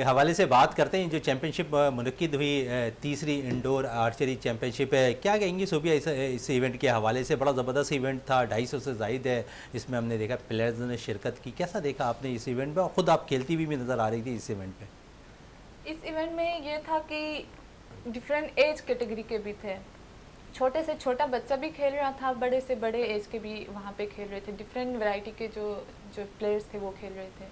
हवाले से बात करते हैं। जो चैम्पियनशिप मुनक्किद हुई तीसरी इंडोर आर्चरी चैम्पियनशिप है, क्या कहेंगी सोबिया इस इवेंट के हवाले से? बड़ा ज़बरदस्त इवेंट था, 250 से ज़ायद है इसमें हमने देखा प्लेयर्स ने शिरकत की। कैसा देखा आपने इस इवेंट में, और ख़ुद आप खेलती हुई भी नज़र आ रही थी इस इवेंट पे? इस इवेंट में ये था कि डिफरेंट एज कैटेगरी के भी थे, छोटे से छोटा बच्चा भी खेल रहा था, बड़े से बड़े एज के भी वहाँ पे खेल रहे थे। डिफरेंट वैरायटी के जो प्लेयर्स थे वो खेल रहे थे।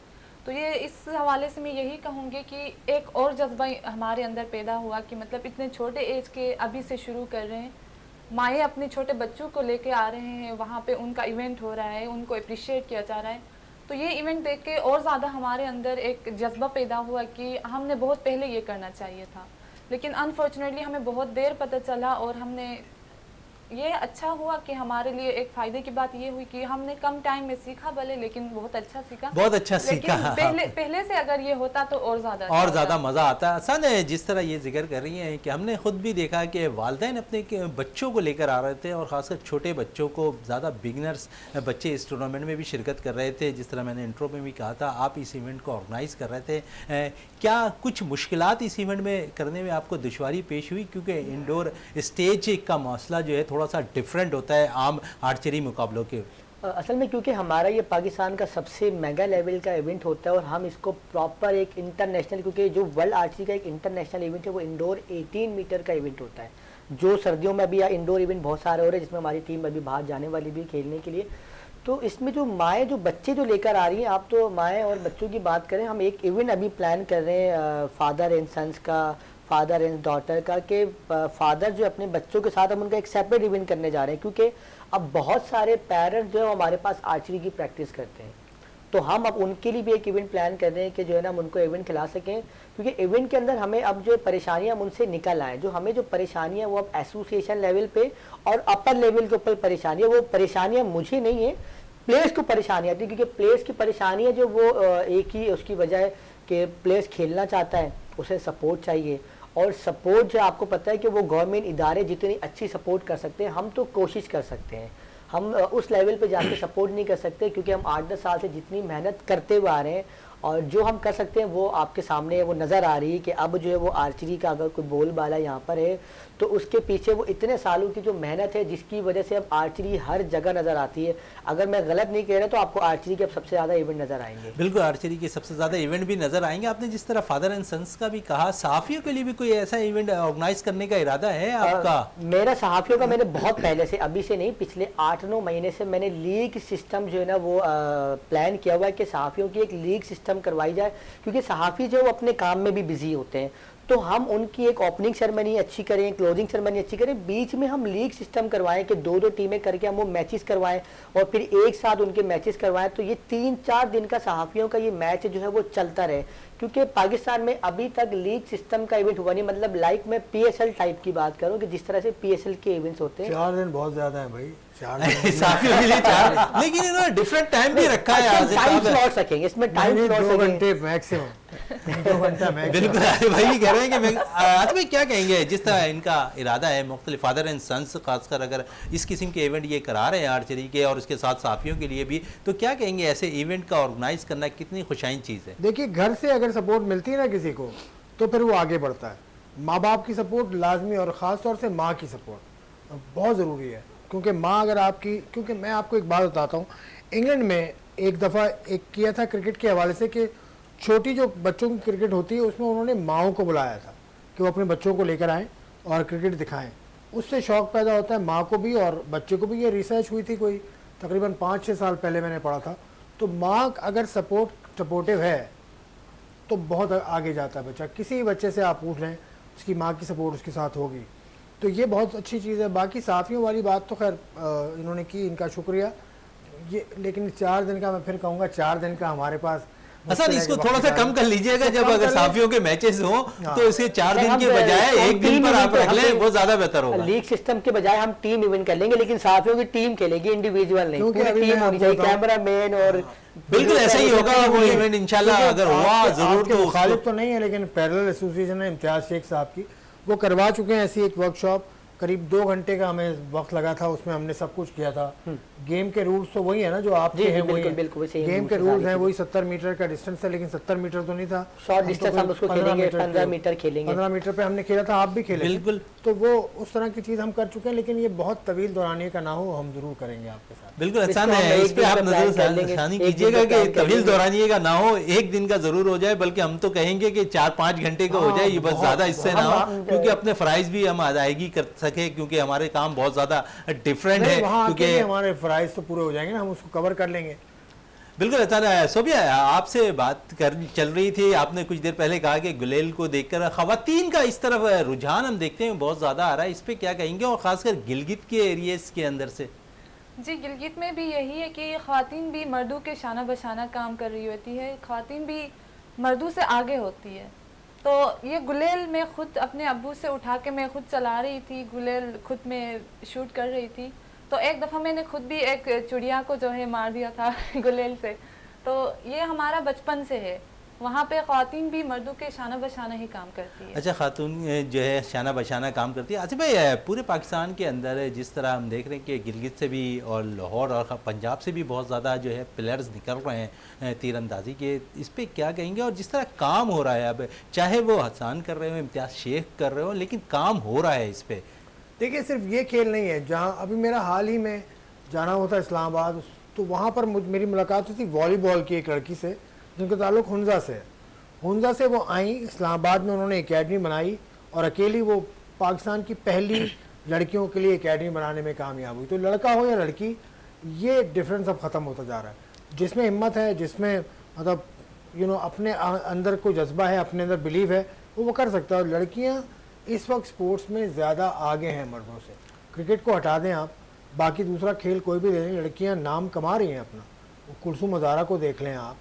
तो ये इस हवाले से मैं यही कहूँगी कि एक और जज्बा हमारे अंदर पैदा हुआ कि मतलब इतने छोटे एज के अभी से शुरू कर रहे हैं, माएँ अपने छोटे बच्चों को लेके आ रहे हैं, वहाँ पे उनका इवेंट हो रहा है, उनको अप्रिशिएट किया जा रहा है। तो ये इवेंट देख के और ज़्यादा हमारे अंदर एक जज्बा पैदा हुआ कि हमने बहुत पहले ये करना चाहिए था, लेकिन अनफॉर्चुनेटली हमें बहुत देर पता चला। और हमने ये अच्छा हुआ कि हमारे लिए एक फ़ायदे की बात ये हुई कि हमने कम टाइम में सीखा भले, लेकिन बहुत अच्छा सीखा, बहुत अच्छा सीखा। पहले से अगर ये होता तो और ज़्यादा मज़ा आता। असन है जिस तरह ये जिक्र कर रही हैं कि हमने ख़ुद भी देखा कि वालिदैन अपने बच्चों को लेकर आ रहे थे, और ख़ासकर छोटे बच्चों को, ज़्यादा बिगनर्स बच्चे इस टूर्नामेंट में भी शिरकत कर रहे थे। जिस तरह मैंने इंट्रो में भी कहा था, आप इस इवेंट को ऑर्गेनाइज़ कर रहे थे, क्या कुछ मुश्किलात इस इवेंट में करने में आपको दुश्वारी पेश हुई? क्योंकि इंडोर स्टेज का मसला जो है थोड़ा सा डिफरेंट होता है आम आर्चरी मुकाबलों के। असल में क्योंकि हमारा ये पाकिस्तान का सबसे मेगा लेवल का इवेंट होता है, और हम इसको प्रॉपर एक इंटरनेशनल, क्योंकि जो वर्ल्ड आर्चरी का एक इंटरनेशनल इवेंट है वो इंडोर 18 मीटर का इवेंट होता है। जो सर्दियों में अभी इंडोर इवेंट बहुत सारे हो रहे हैं, जिसमें हमारी टीम अभी बाहर जाने वाली भी खेलने के लिए। तो इसमें जो माएँ जो बच्चे जो लेकर आ रही हैं, आप तो माएँ और बच्चों की बात करें, हम एक इवेंट अभी प्लान कर रहे हैं फादर एंड सन्स का, फादर एंड डॉटर का, कि फादर जो अपने बच्चों के साथ हम उनका एक सेपरेट इवेंट करने जा रहे हैं। क्योंकि अब बहुत सारे पेरेंट्स जो है हमारे पास आर्चरी की प्रैक्टिस करते हैं, तो हम अब उनके लिए भी एक इवेंट प्लान कर रहे हैं कि जो है ना हम उनको इवेंट खिला सकें। क्योंकि इवेंट के अंदर हमें अब जो परेशानियां हम उनसे निकल आए, जो हमें जो परेशानियां वो अब एसोसिएशन लेवल पे और अपर लेवल के ऊपर परेशानियां, वो परेशानियां मुझे नहीं है, प्लेयर्स को परेशानी आती है। क्योंकि प्लेयर्स की परेशानी है जो वो एक ही उसकी वजह है कि प्लेयर्स खेलना चाहता है, उसे सपोर्ट चाहिए, और सपोर्ट जो आपको पता है कि वो गवर्नमेंट इदारे जितनी अच्छी सपोर्ट कर सकते हैं, हम तो कोशिश कर सकते हैं, हम उस लेवल पे जाके सपोर्ट नहीं कर सकते। क्योंकि हम 8-10 साल से जितनी मेहनत करते हुए आ रहे हैं, और जो हम कर सकते हैं वो आपके सामने वो नज़र आ रही है कि अब जो है वो आर्चरी का अगर कोई बोलबाला यहाँ पर है तो उसके पीछे वो इतने सालों की जो मेहनत है, जिसकी वजह से अब आर्चरी हर जगह नज़र आती है। अगर मैं गलत नहीं कह रहा तो आपको आर्चरी के अब सबसे ज़्यादा इवेंट नज़र आएंगे। बिल्कुल, आर्चरी के सबसे ज़्यादा इवेंट भी नज़र आएंगे। आपने जिस तरह फादर एंड सन्स का भी कहा, सहाफ़ियों के लिए भी कोई ऐसा इवेंट ऑर्गेनाइज करने का इरादा है आपका? मेरा सहाफ़ियों का मैंने बहुत पहले से, अभी से नहीं, पिछले 8-9 महीने से मैंने लीग सिस्टम जो है ना वो प्लान किया हुआ है कि सहाफ़ियों की एक लीग सिस्टम करवाई जाए। क्योंकि सहाफ़ी जो वो अपने काम में भी बिजी होते हैं, तो हम उनकी एक ओपनिंग सेरेमनी अच्छी करें, क्लोजिंग सेरेमनी अच्छी करें, बीच में हम लीग सिस्टम करवाएं कि 2-2 टीमें करके हम वो मैचेस करवाएं, और फिर एक साथ उनके मैचेस करवाएं। तो ये 3-4 दिन का सहाफ़ियों का ये मैच जो है वो चलता रहे। क्योंकि पाकिस्तान में अभी तक लीग सिस्टम का इवेंट हुआ नहीं, मतलब लाइक मैं PSL टाइप की बात करूँ कि जिस तरह से PSL के इवेंट्स होते हैं। 4 दिन बहुत ज़्यादा है भाई, 4 साफियों के लिए 4, लेकिन इन्होंने डिफरेंट टाइम भी रखा है। टाइम स्लॉट रखेंगे इसमें, टाइम स्लॉट 2 घंटे मैक्सिमम, 2 घंटा मैक्सिमम। बिल्कुल भाई कह रहे हैं कि आज में क्या कहेंगे, जिस तरह इनका इरादा है मुख्तलिफ फादर एंड सन्स खासकर अगर इस किस्म के इवेंट ये करा रहे हैं आर्चरी के, और उसके साथ साफियों के लिए भी, तो क्या कहेंगे ऐसे इवेंट का ऑर्गेनाइज करना कितनी खुशाइन चीज़ है? देखिए, घर से अगर सपोर्ट मिलती है ना किसी को, तो फिर वो आगे बढ़ता है। माँ बाप की सपोर्ट लाजमी, और ख़ास तौर से माँ की सपोर्ट बहुत ज़रूरी है। क्योंकि माँ अगर आपकी, क्योंकि मैं आपको एक बात बताता हूँ, इंग्लैंड में एक दफ़ा एक किया था क्रिकेट के हवाले से कि छोटी जो बच्चों की क्रिकेट होती है उसमें उन्होंने माओं को बुलाया था कि वो अपने बच्चों को लेकर आएँ और क्रिकेट दिखाएं। उससे शौक़ पैदा होता है माँ को भी और बच्चे को भी। ये रिसर्च हुई थी कोई तकरीबन 5-6 साल पहले मैंने पढ़ा था। तो माँ अगर सपोर्टिव है तो बहुत आगे जाता है बच्चा। किसी भी बच्चे से आप पूछ लें, उसकी माँ की सपोर्ट उसके साथ होगी, तो ये बहुत अच्छी चीज़ है। बाकी साथियों वाली बात तो खैर इन्होंने की, इनका शुक्रिया। ये लेकिन 4 दिन का मैं फिर कहूँगा, 4 दिन का हमारे पास असल इसको थोड़ा सा कम कर लीजिएगा। जब अगर साफियों के मैचेस हो तो इसके 4 दिन के बजाय 1 दिन पर आप रख लें, वो ज्यादा बेहतर होगा। लीग सिस्टम के बजाय हम टीम इवेंट कर लेंगे, लेकिन साफियों की टीम खेलेगी, इंडिविजुअल नहीं। पूरी टीम होनी चाहिए, कैमरा मैन और बिल्कुल ऐसा ही होगा वो इवेंट इंशाल्लाह। अगर हुआ जरूर तो मुखालिफ तो नहीं है, लेकिन पैरेलल एसोसिएशन है इम्तियाज शेख साहब की, वो करवा चुके हैं ऐसी एक वर्कशॉप। करीब 2 घंटे का हमें वक्त लगा था, उसमें हमने सब कुछ किया था। गेम के रूल्स तो वही है ना जो आपके हैं, वही गेम के रूल्स हैं, वही 70 मीटर का डिस्टेंस है, लेकिन 70 मीटर तो नहीं था। शॉर्ट डिस्टेंस हम उसको खेलेंगे, 15 मीटर खेलेंगे। 15 मीटर पे हमने खेला था, आप भी खेले बिल्कुल। तो वो उस तरह की चीज़ हम कर चुके हैं, लेकिन ये बहुत तवील दौरानिए का ना हो, हम जरूर करेंगे आपके साथ। बिल्कुल आसान है, इस पे आप नजरसानी कीजिएगा कि तवील दौरानिए का ना हो, 1 दिन का जरूर हो जाए। बल्कि हम तो कहेंगे कि 4-5 घंटे का हो जाए, ये बस ज्यादा इससे ना हो, क्योंकि अपने फराइज भी हम अदायगी कर सके, क्योंकि हमारे काम बहुत ज्यादा डिफरेंट है। क्योंकि हमारे फराइज तो पूरे हो जाएंगे ना, हम उसको कवर कर लेंगे। बिल्कुल अच्छा। सोबिया, आपसे बात कर चल रही थी, आपने कुछ देर पहले कहा कि गुलेल को देखकर खवातीन का इस तरफ रुझान हम देखते हैं बहुत ज़्यादा आ रहा है, इस पे क्या कहेंगे? और ख़ासकर गिलगित के एरियाज के अंदर से। जी, गिलगित में भी यही है कि ख़वातीन भी मर्दों के शाना बशाना काम कर रही होती है, ख़वातीन भी मर्दों से आगे होती है। तो ये गुलेल मैं खुद अपने अब्बू से उठा के मैं खुद चला रही थी, गुलेल खुद में शूट कर रही थी। तो एक दफ़ा मैंने खुद भी एक चिड़िया को जो है मार दिया था गुलेल से। तो ये हमारा बचपन से है, वहाँ पे ख़वातीन भी मर्दों के शाना बशाना ही काम करती है। अच्छा, खातून जो है शाना बशाना काम करती है। आसिफ भाई, पूरे पाकिस्तान के अंदर जिस तरह हम देख रहे हैं कि गिलगित से भी और लाहौर और पंजाब से भी बहुत ज़्यादा जो है प्लेयर्स निकल रहे हैं तीरंदाजी के, इस पर क्या कहेंगे? और जिस तरह काम हो रहा है, अब चाहे वो हसन कर रहे हो, इम्तियाज़ शेख कर रहे हो, लेकिन काम हो रहा है इस पर। देखिए, सिर्फ ये खेल नहीं है। जहाँ अभी मेरा हाल ही में जाना हुआ था इस्लामाबाद, तो वहाँ पर मेरी मुलाकात हुई थी वॉलीबॉल की एक लड़की से जिनका ताल्लुक हुंजा से है। हुंजा से वो आई, इस्लामाबाद में उन्होंने एकेडमी बनाई और अकेली वो पाकिस्तान की पहली लड़कियों के लिए एकेडमी बनाने में कामयाब हुई। तो लड़का हो या लड़की, ये डिफरेंस अब ख़त्म होता जा रहा है। जिसमें हिम्मत है, जिसमें मतलब अपने अंदर कोई जज्बा है, अपने अंदर बिलीव है, वो कर सकता है। और लड़कियाँ इस वक्त स्पोर्ट्स में ज़्यादा आगे हैं मर्दों से। क्रिकेट को हटा दें आप, बाकी दूसरा खेल कोई भी दे दें, लड़कियां नाम कमा रही हैं अपना। कुलसुम हज़ारा को देख लें आप,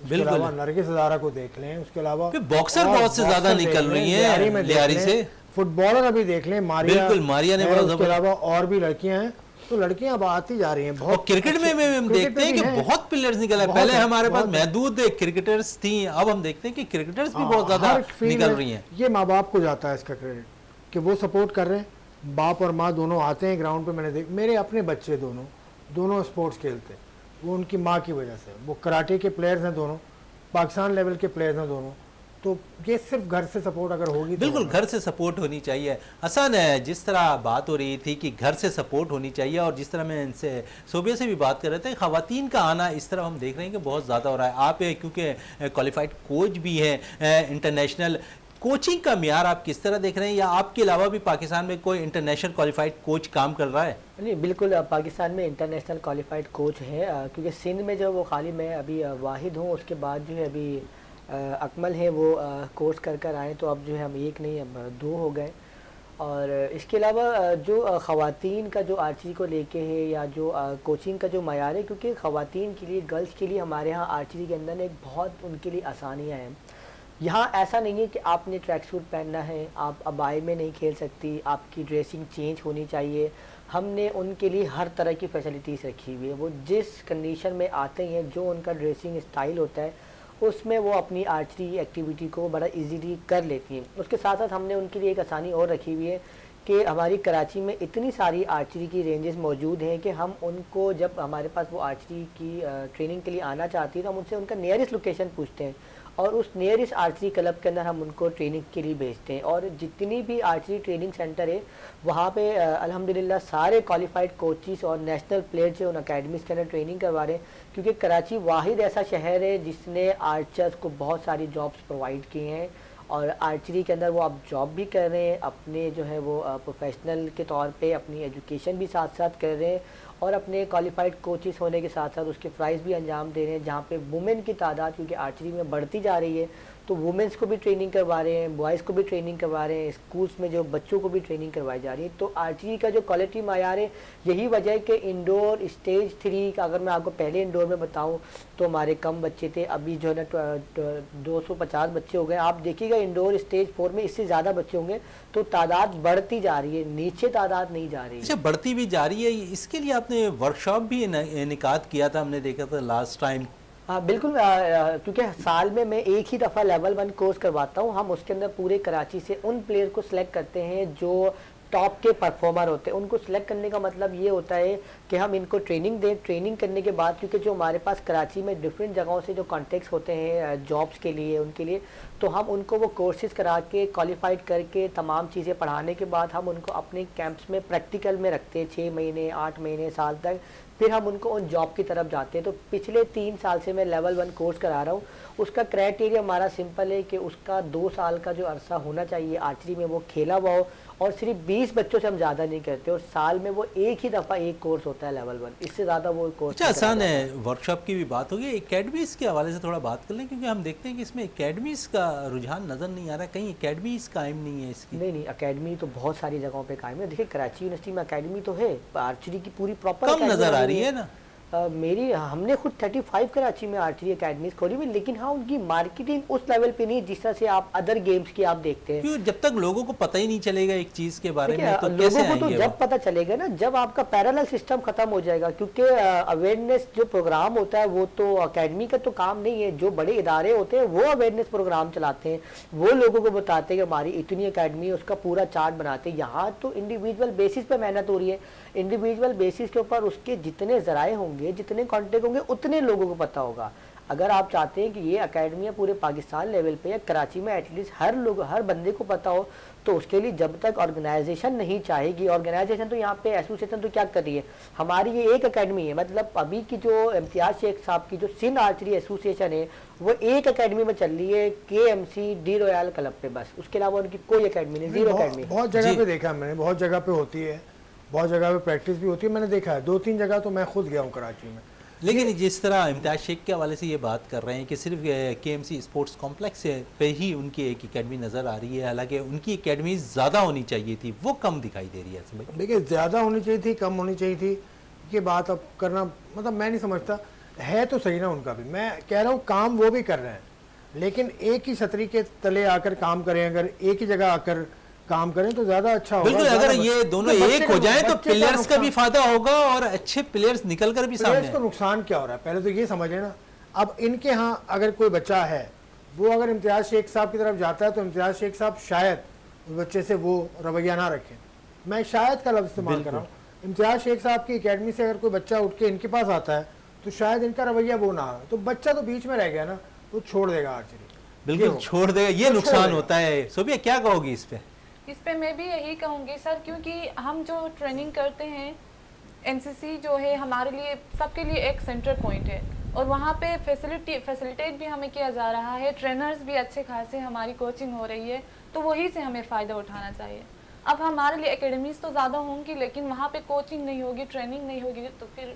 उसके अलावा नरगिस हज़ारा को देख लें, उसके अलावा बॉक्सर बहुत से ज़्यादा निकल रही हैं लियारी से। फुटबॉलर अभी देख लें, मारिया ने, उसके अलावा और भी लड़कियां हैं। तो लड़कियां अब आती जा रही हैं बहुत। क्रिकेट में हम देखते हैं कि बहुत प्लेयर्स निकल रहे हैं। पहले हमारे पास महदूद क्रिकेटर्स थी, अब हम देखते हैं कि क्रिकेटर्स भी बहुत ज़्यादा निकल रही हैं। ये माँ बाप को जाता है इसका क्रेडिट कि वो सपोर्ट कर रहे हैं। बाप और माँ दोनों आते हैं ग्राउंड पे। मैंने मेरे अपने बच्चे दोनों स्पोर्ट्स खेलते हैं, वो उनकी माँ की वजह से। वो कराटे के प्लेयर्स हैं दोनों, पाकिस्तान लेवल के प्लेयर्स हैं दोनों। तो ये सिर्फ घर से सपोर्ट अगर होगी, बिल्कुल घर से सपोर्ट होनी चाहिए। आसान है, जिस तरह बात हो रही थी कि घर से सपोर्ट होनी चाहिए, और जिस तरह मैं इनसे सोबिया से भी बात कर रहे थे, ख़वातीन का आना इस तरह हम देख रहे हैं कि बहुत ज़्यादा हो रहा है। आप क्योंकि क्वालिफाइड कोच भी हैं इंटरनेशनल, कोचिंग का म्यार आप किस तरह देख रहे हैं? या आपके अलावा भी पाकिस्तान में कोई इंटरनेशनल क्वालिफाइड कोच काम कर रहा है? नहीं, बिल्कुल पाकिस्तान में इंटरनेशनल क्वालिफाइड कोच है, क्योंकि सिंध में जो वो खाली मैं अभी वाहिद हूँ, उसके बाद जो है अभी अकमल है वो कोर्स कर आए। तो अब जो है हम एक नहीं, अब 2 हो गए। और इसके अलावा जो ख़वातीन का जो आर्चरी को लेके है, या जो कोचिंग का जो मयार है, क्योंकि ख़वातीन के लिए, गर्ल्स के लिए हमारे यहाँ आर्चरी के अंदर एक बहुत उनके लिए आसानियाँ हैं। यहाँ ऐसा नहीं है कि आपने ट्रैक सूट पहनना है, आप अबाई में नहीं खेल सकती, आपकी ड्रेसिंग चेंज होनी चाहिए। हमने उनके लिए हर तरह की फैसिलिटीज़ रखी हुई है। वो जिस कंडीशन में आते हैं, जो उनका ड्रेसिंग स्टाइल होता है, उसमें वो अपनी आर्चरी एक्टिविटी को बड़ा इजीली कर लेती हैं। उसके साथ साथ हमने उनके लिए एक आसानी और रखी हुई है कि हमारी कराची में इतनी सारी आर्चरी की रेंजेस मौजूद हैं कि हम उनको, जब हमारे पास वो आर्चरी की ट्रेनिंग के लिए आना चाहती है, तो हम उनसे उनका नियरेस्ट लोकेशन पूछते हैं और उस नियरेस्ट आर्चरी क्लब के अंदर हम उनको ट्रेनिंग के लिए भेजते हैं। और जितनी भी आर्चरी ट्रेनिंग सेंटर है वहाँ पे अल्हम्दुलिल्लाह सारे क्वालिफाइड कोचिस और नेशनल प्लेयर्स जो उन अकेडमीज़ के अंदर ट्रेनिंग करवा रहे हैं, क्योंकि कराची वाहिद ऐसा शहर है जिसने आर्चर्स को बहुत सारी जॉब्स प्रोवाइड की हैं और आर्चरी के अंदर वो अब जॉब भी कर रहे हैं, अपने जो है वो प्रोफेशनल के तौर पे अपनी एजुकेशन भी साथ साथ कर रहे हैं और अपने क्वालिफाइड कोचिस होने के साथ साथ उसके प्राइज़ भी अंजाम दे रहे हैं, जहाँ पे वुमेन की तादाद क्योंकि आर्चरी में बढ़ती जा रही है तो वुमेन्स को भी ट्रेनिंग करवा रहे हैं, बॉयज़ को भी ट्रेनिंग करवा रहे हैं, स्कूल्स में जो बच्चों को भी ट्रेनिंग करवाई जा रही है। तो आर्चरी का जो क्वालिटी मायार है, यही वजह है कि इंडोर स्टेज 3 का अगर मैं आपको पहले इंडोर में बताऊं तो हमारे कम बच्चे थे, अभी जो है ना 250 बच्चे हो गए। आप देखिएगा इंडोर स्टेज 4 में इससे ज़्यादा बच्चे होंगे, तो तादाद बढ़ती जा रही है, नीचे तादाद नहीं जा रही है। अच्छा, बढ़ती भी जा रही है। इसके लिए आपने वर्कशॉप भी इनेकाद किया था, हमने देखा था लास्ट टाइम। हाँ बिल्कुल, क्योंकि साल में मैं एक ही दफ़ा लेवल 1 कोर्स करवाता हूँ। हम उसके अंदर पूरे कराची से उन प्लेयर को सिलेक्ट करते हैं जो टॉप के परफॉर्मर होते हैं। उनको सिलेक्ट करने का मतलब ये होता है कि हम इनको ट्रेनिंग दें, ट्रेनिंग करने के बाद क्योंकि जो हमारे पास कराची में डिफरेंट जगहों से जो कॉन्टेक्ट्स होते हैं जॉब्स के लिए उनके लिए, तो हम उनको वो कोर्सेज करा के क्वालिफाइड करके तमाम चीज़ें पढ़ाने के बाद हम उनको अपने कैंप्स में प्रैक्टिकल में रखते हैं 6 महीने 8 महीने साल तक, फिर हम उनको उन जॉब की तरफ जाते हैं। तो पिछले 3 साल से मैं लेवल 1 कोर्स करा रहा हूँ। उसका क्राइटेरिया हमारा सिंपल है कि उसका 2 साल का जो अरसा होना चाहिए आर्चरी में वो खेला हुआ हो और सिर्फ 20 बच्चों से हम ज़्यादा नहीं करते और साल में वो एक ही दफ़ा एक कोर्स होता है लेवल 1, इससे ज़्यादा वो कोर्स। अच्छा, आसान है। वर्कशॉप की भी बात होगी, एकेडमीज़ के हवाले से थोड़ा बात कर लें, क्योंकि हम देखते हैं कि इसमें एकेडमीज़ का रुझान नज़र नहीं आ रहा, कहीं एकेडमीज़ कायम नहीं है इसकी। नहीं, अकेडमी तो बहुत सारी जगहों पे कायम है। देखिए कराची यूनिवर्सिटी में अकेडमी तो है, आर्चरी की पूरी प्रॉपर कम नज़र आ रही है ना। हमने खुद 35 कराची में आर्चरी अकेडमीज खोली हुई, लेकिन हाँ उनकी मार्केटिंग उस लेवल पे नहीं जिस तरह से आप अदर गेम्स की आप देखते हैं। क्यों? जब तक लोगों को पता ही नहीं चलेगा एक चीज के बारे में तो लोगों कैसे को तो आएंगे जब पता चलेगा ना, जब आपका पैरेलल सिस्टम खत्म हो जाएगा। क्योंकि अवेयरनेस जो प्रोग्राम होता है वो तो अकेडमी का तो काम नहीं है, जो बड़े इदारे होते हैं वो अवेयरनेस प्रोग्राम चलाते हैं, वो लोगों को बताते हैं कि हमारी इतनी अकेडमी है, उसका पूरा चार्ट बनाते हैं। यहाँ तो इंडिविजुअल बेसिस पे मेहनत हो रही है, इंडिविजुअल बेसिस के ऊपर उसके जितने जराए होंगे, जितने कॉन्टेक्ट होंगे, उतने लोगों को पता होगा। अगर आप चाहते हैं कि ये अकेडमियाँ पूरे पाकिस्तान लेवल पे या कराची में एटलीस्ट हर बंदे को पता हो, तो उसके लिए जब तक ऑर्गेनाइजेशन नहीं चाहेगी, ऑर्गेनाइजेशन तो यहाँ पे एसोसिएशन तो क्या कर रही है, हमारी ये एक अकेडमी है। मतलब अभी की जो इम्तियाज शेख साहब की जो सिंध आर्चरी एसोसिएशन है वो एक अकेडमी में चल रही है, KMC डी रॉयल क्लब पे, बस उसके अलावा उनकी कोई अकेडमी नहीं, जीरो अकेडमी। बहुत जगह पे देखा मैंने, बहुत जगह पे होती है, बहुत जगह पे प्रैक्टिस भी होती है, मैंने देखा है 2-3 जगह तो मैं खुद गया हूँ कराची में। लेकिन जिस तरह इम्तियाज शेख के हवाले से ये बात कर रहे हैं कि सिर्फ KMC स्पोर्ट्स कॉम्प्लेक्स पे ही उनकी एक एकेडमी नज़र आ रही है, हालांकि उनकी एकेडमी ज़्यादा होनी चाहिए थी, वो कम दिखाई दे रही है। भाई देखिए, ज़्यादा होनी चाहिए थी, कम होनी चाहिए थी, ये बात अब करना मतलब मैं नहीं समझता। है तो सही ना उनका भी, मैं कह रहा हूँ काम वो भी कर रहे हैं, लेकिन एक ही छतरी के तले आकर काम करें, अगर एक ही जगह आकर काम करें तो ज्यादा अच्छा होगा। बिल्कुल, अगर ये दोनों एक हो जाए तो प्लेयर्स का भी फायदा होगा और अच्छे प्लेयर्स निकल कर भी सामने। प्लेयर्स को नुकसान क्या हो रहा है पहले तो ये समझे ना। अब इनके यहाँ अगर कोई बच्चा है, वो अगर इम्तियाज शेख साहब की तरफ जाता है तो इम्तियाज शेख साहब शायद उस बच्चे से वो रवैया ना रखें। मैं शायद का लफ्ज़ इस्तेमाल कर रहा हूँ। इम्तियाज शेख साहब की अकेडमी से अगर कोई बच्चा उठ के इनके पास आता है तो शायद इनका रवैया वो ना हो, तो बच्चा तो बीच में रह गया ना, तो छोड़ देगा आर्चरी, बिल्कुल छोड़ देगा, ये नुकसान होता है। सोबिया क्या कहोगी इस पे? इस पे मैं भी यही कहूँगी सर, क्योंकि हम जो ट्रेनिंग करते हैं NCC जो है हमारे लिए सबके लिए एक सेंटर पॉइंट है और वहाँ पे फैसिलिटेट भी हमें किया जा रहा है, ट्रेनर्स भी अच्छे खासे, हमारी कोचिंग हो रही है, तो वही से हमें फ़ायदा उठाना चाहिए। अब हमारे लिए एकेडमीज़ तो ज़्यादा होंगी, लेकिन वहाँ पे कोचिंग नहीं होगी, ट्रेनिंग नहीं होगी, तो फिर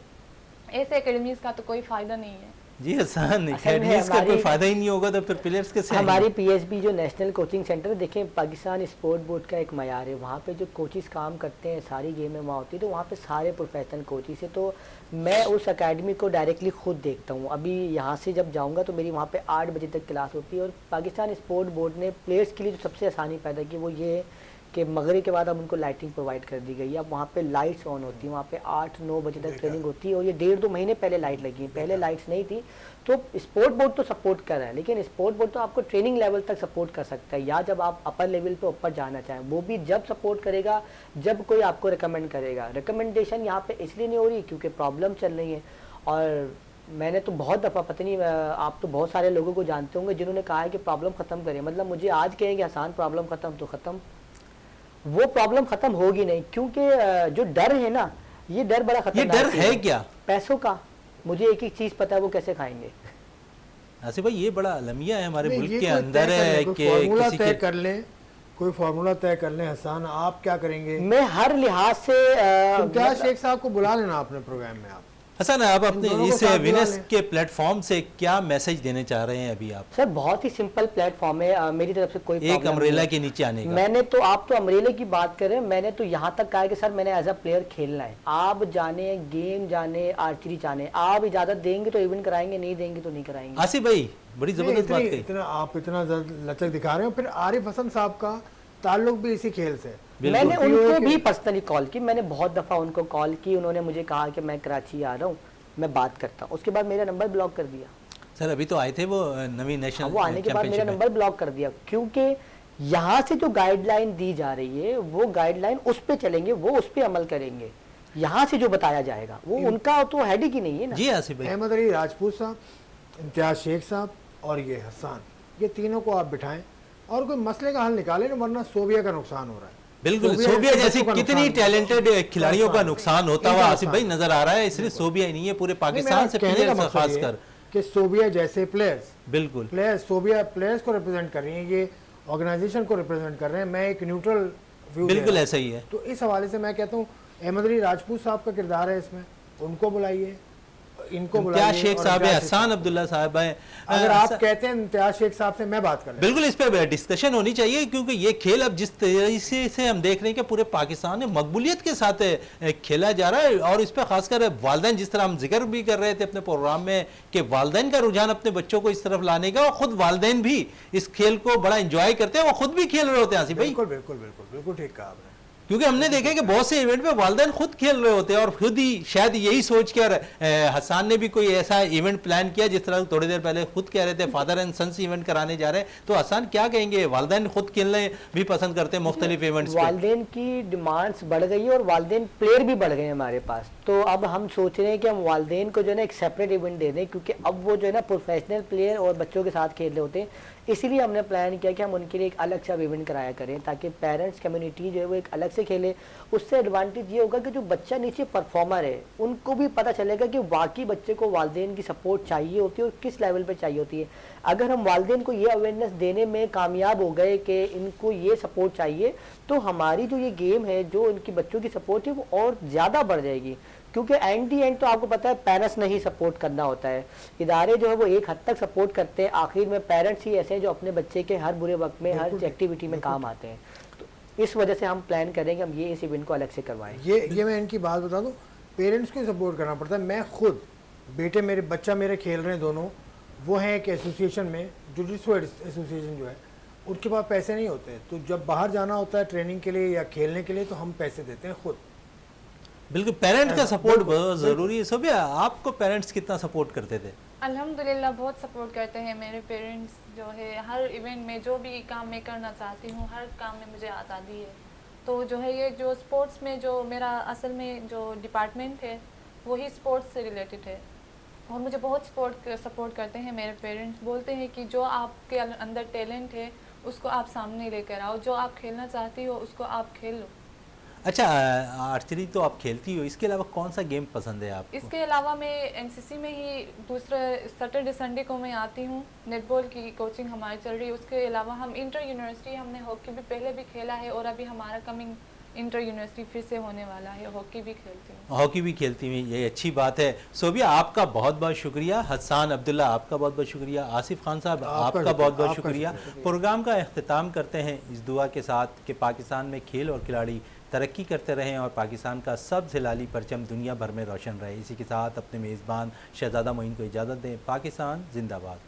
ऐसे एकेडमीज़ का तो कोई फ़ायदा नहीं है। जी आसान, एकेडमीज का कोई फायदा ही नहीं होगा तो फिर प्लेयर्स कैसे आएंगे? हमारी PSB जो नेशनल कोचिंग सेंटर देखें, पाकिस्तान स्पोर्ट बोर्ड का एक मयार है, वहाँ पे जो कोचिस काम करते हैं, सारी गेमें वहाँ होती है, तो वहाँ पे सारे प्रोफेशनल कोचिस है। तो मैं उस एकेडमी को डायरेक्टली खुद देखता हूँ। अभी यहाँ से जब जाऊँगा तो मेरी वहाँ पे 8 बजे तक क्लास होती है। और पाकिस्तान स्पोर्ट बोर्ड ने प्लेयर्स के लिए जो सबसे आसानी पैदा की वो ये है कि मगरिब के बाद अब उनको लाइटिंग प्रोवाइड कर दी गई है। अब वहाँ पे लाइट्स ऑन होती है, वहाँ पे 8-9 बजे तक ट्रेनिंग होती है और ये 1.5-2 महीने पहले लाइट लगी है, पहले लाइट्स नहीं थी। तो स्पोर्ट बोर्ड तो सपोर्ट कर रहा है, लेकिन स्पोर्ट बोर्ड तो आपको ट्रेनिंग लेवल तक सपोर्ट कर सकता है, या जब आप अपर लेवल पे ऊपर जाना चाहें, वो भी जब सपोर्ट करेगा जब कोई आपको रिकमेंड करेगा। रिकमेंडेशन यहाँ पे इसलिए नहीं हो रही क्योंकि प्रॉब्लम चल रही है। और मैंने तो बहुत दफ़ा, पता नहीं आप तो बहुत सारे लोगों को जानते होंगे जिन्होंने कहा है कि प्रॉब्लम ख़त्म करें, मतलब मुझे आज कहेंगे हसान प्रॉब्लम ख़त्म तो ख़त्म, वो प्रॉब्लम ख़त्म होगी नहीं, क्योंकि जो डर है ना, ये डर बड़ा ये खतरनाक डर चीज़ है क्या? पैसों का। मुझे एक एक चीज़ पता है वो कैसे खाएंगे। आसिफ भाई ये बड़ा अलमिया है हमारे नहीं, मुल्क ये के कोई अंदर तय कर है लें, कोई कि फॉर्मूला किसी तय के कर लें, कोई फार्मूला तय कर लें। हसन आप क्या करेंगे? मैं हर लिहाज से इम्तियाज शेख साहब को बुला लेना अपने प्रोग्राम में। आप हसन आप अपने दोनों को इस साथ बुला विनर्स लें। के प्लेटफॉर्म से क्या मैसेज देने चाह रहे हैं अभी आप? सर बहुत ही सिंपल प्लेटफॉर्म है, मेरी तरफ से कोई एक problem नहीं अम्ब्रेला है। के नीचे आने का। मैंने तो, आप तो अम्ब्रेले की बात करें, मैंने तो यहाँ तक कहा है कि सर मैंने एज अ प्लेयर खेलना है। आप जाने, गेम जाने, आर्चरी जाने, आप इजाज़त देंगे तो इवेंट कराएंगे, नहीं देंगे तो नहीं कराएंगे। आसिफ भाई बड़ी जबरदस्त बात कही। आप इतना लचक दिखा रहे हो। फिर आरिफ हसन साहब का ताल्लुक भी इसी खेल से। मैंने बिल्कुल। उनको भी पर्सनली कॉल की, मैंने बहुत दफ़ा उनको कॉल की, उन्होंने मुझे कहा कि मैं कराची आ रहा हूँ, मैं बात करता हूँ। उसके बाद मेरा नंबर ब्लॉक कर दिया। सर अभी तो आए थे वो नवी नेशनल वो आने के बाद मेरा चैंपियनशिप में। नंबर ब्लॉक कर दिया, क्योंकि यहाँ से जो गाइडलाइन दी जा रही है वो गाइडलाइन उस पे चलेंगे, वो उस पे अमल करेंगे। यहाँ से जो बताया जाएगा वो उनका तो हेडिक ही नहीं है ना। जी आसिफ भाई, अहमद अली राजपूत साहब, इम्तियाज शेख साहब और ये हसन, ये तीनों को आप बिठाएं और कोई मसले का हल निकालें, वरना सोबिया का नुकसान हो रहा है। बिल्कुल सोबिया जैसी कितनी टैलेंटेड खिलाड़ियों का नुकसान होता हुआ आसिफ भाई नजर आ रहा है। सिर्फ सोबिया ही नहीं है, पूरे पाकिस्तान से प्लेयर्स खासकर कि सोबिया जैसे प्लेयर्स, बिल्कुल सोबिया प्लेयर्स को रिप्रेजेंट कर रही हैं, ये ऑर्गेनाइजेशन को रिप्रेजेंट कर रहे हैं। मैं एक न्यूट्रल व्यू बिल्कुल ऐसा ही है। तो इस हवाले से मैं कहता हूँ अहमद अली राजपूत साहब का किरदार है इसमें, उनको बुलाइए, इनको इम्तियाज बुलाइए। शेख और साहब है, इम्तियाज शेख हसन अब्दुल्ला साहब है। अगर आप कहते हैं इम्तियाज शेख साहब से मैं बात कर लें। बिल्कुल इस पे डिस्कशन होनी चाहिए, क्योंकि ये खेल अब जिस तरीके से हम देख रहे हैं कि पूरे पाकिस्तान में मकबूलियत के साथ खेला जा रहा है, और इस पर खासकर वालिदैन, जिस तरह हम जिक्र भी कर रहे थे अपने प्रोग्राम में कि वालिदैन का रुझान अपने बच्चों को इस तरफ लाने का, और खुद वालिदैन भी इस खेल को बड़ा इंजॉय करते हैं, वो खुद भी खेल रहे होते हैं आसिफ भाई। बिल्कुल बिल्कुल बिल्कुल बिल्कुल ठीक कहा आपने। क्योंकि हमने देखा कि बहुत से इवेंट पे वालिदैन खुद खेल रहे होते हैं, और खुद ही शायद यही सोच कर हसन ने भी कोई ऐसा इवेंट प्लान किया, जिस तरह थोड़ी देर पहले खुद कह रहे थे फादर एंड सन्स इवेंट कराने जा रहे हैं। तो हसन क्या कहेंगे, वालिदैन खुद खेलने भी पसंद करते हैं मुख्तलिफ इवेंट्स पे। वालिदैन की डिमांड्स बढ़ गई है और वालिदैन प्लेयर भी बढ़ गए हैं हमारे पास। तो अब हम सोच रहे हैं कि हम वालिदैन को जो है ना एक सेपरेट इवेंट दे दें, क्योंकि अब वो जो है ना प्रोफेशनल प्लेयर और बच्चों के साथ खेल रहे होते हैं। इसीलिए हमने प्लान किया कि हम उनके लिए एक अलग सा इवेंट कराया करें, ताकि पेरेंट्स कम्युनिटी जो है वो एक अलग से खेले। उससे एडवांटेज ये होगा कि जो बच्चा नीचे परफॉर्मर है उनको भी पता चलेगा कि वाकई बच्चे को वालिदैन की सपोर्ट चाहिए होती है और किस लेवल पे चाहिए होती है। अगर हम वालिदैन को ये अवेयरनेस देने में कामयाब हो गए कि इनको ये सपोर्ट चाहिए, तो हमारी जो ये गेम है, जो इनकी बच्चों की सपोर्ट है, वो और ज़्यादा बढ़ जाएगी। क्योंकि एंड तो आपको पता है पेरेंट्स ने ही सपोर्ट करना होता है। इदारे जो है वो एक हद तक सपोर्ट करते हैं, आखिर में पेरेंट्स ही ऐसे हैं जो अपने बच्चे के हर बुरे वक्त में, हर एक्टिविटी में काम आते हैं। तो इस वजह से हम प्लान करेंगे हम ये इस इवेंट को अलग से करवाएं। ये मैं इनकी बात बता दूं, पेरेंट्स को सपोर्ट करना पड़ता है। मैं खुद, बेटे मेरे, बच्चा मेरे खेल रहे हैं दोनों, वो हैं एक एसोसिएशन में, जुडिशो एसोसिएशन जो है, उनके पास पैसे नहीं होते, तो जब बाहर जाना होता है ट्रेनिंग के लिए या खेलने के लिए, तो हम पैसे देते हैं खुद। बिल्कुल पेरेंट्स का सपोर्ट बहुत जरूरी है। सोबिया आपको पेरेंट्स कितना सपोर्ट करते थे? अल्हम्दुलिल्लाह बहुत सपोर्ट करते हैं मेरे पेरेंट्स। जो है हर इवेंट में जो भी काम मैं करना चाहती हूँ, हर काम में मुझे आज़ादी है। तो जो है ये जो स्पोर्ट्स में जो मेरा असल में जो डिपार्टमेंट है वही स्पोर्ट्स से रिलेटेड है, और मुझे बहुत सपोर्ट करते हैं मेरे पेरेंट्स। बोलते हैं कि जो आपके अंदर टैलेंट है उसको आप सामने लेकर आओ, जो आप खेलना चाहती हो उसको आप खेल लो। अच्छा आर्चरी तो आप खेलती हो, इसके अलावा कौन सा गेम पसंद है आपको? इसके अलावा मैं एनसीसी में ही दूसरे सैटरडे संडे को मैं आती हूँ, नेटबॉल की कोचिंग हमारी चल रही है। उसके अलावा हम इंटर यूनिवर्सिटी, हमने हॉकी भी पहले भी खेला है और अभी हमारा कमिंग इंटर यूनिवर्सिटी फिर से होने वाला है, हॉकी भी खेलती हूँ। हॉकी भी खेलती हुई, ये अच्छी बात है। सोबिया आपका बहुत बहुत शुक्रिया, हसन अब्दुल्ला आपका बहुत बहुत शुक्रिया, आसिफ खान साहब आपका बहुत बहुत शुक्रिया। प्रोग्राम का अख्तिताम करते हैं इस दुआ के साथ कि पाकिस्तान में खेल और खिलाड़ी तरक्की करते रहें और पाकिस्तान का सबसे लाली परचम दुनिया भर में रोशन रहे। इसी के साथ अपने मेज़बान शहजादा मोइन को इजाज़त दें। पाकिस्तान जिंदाबाद।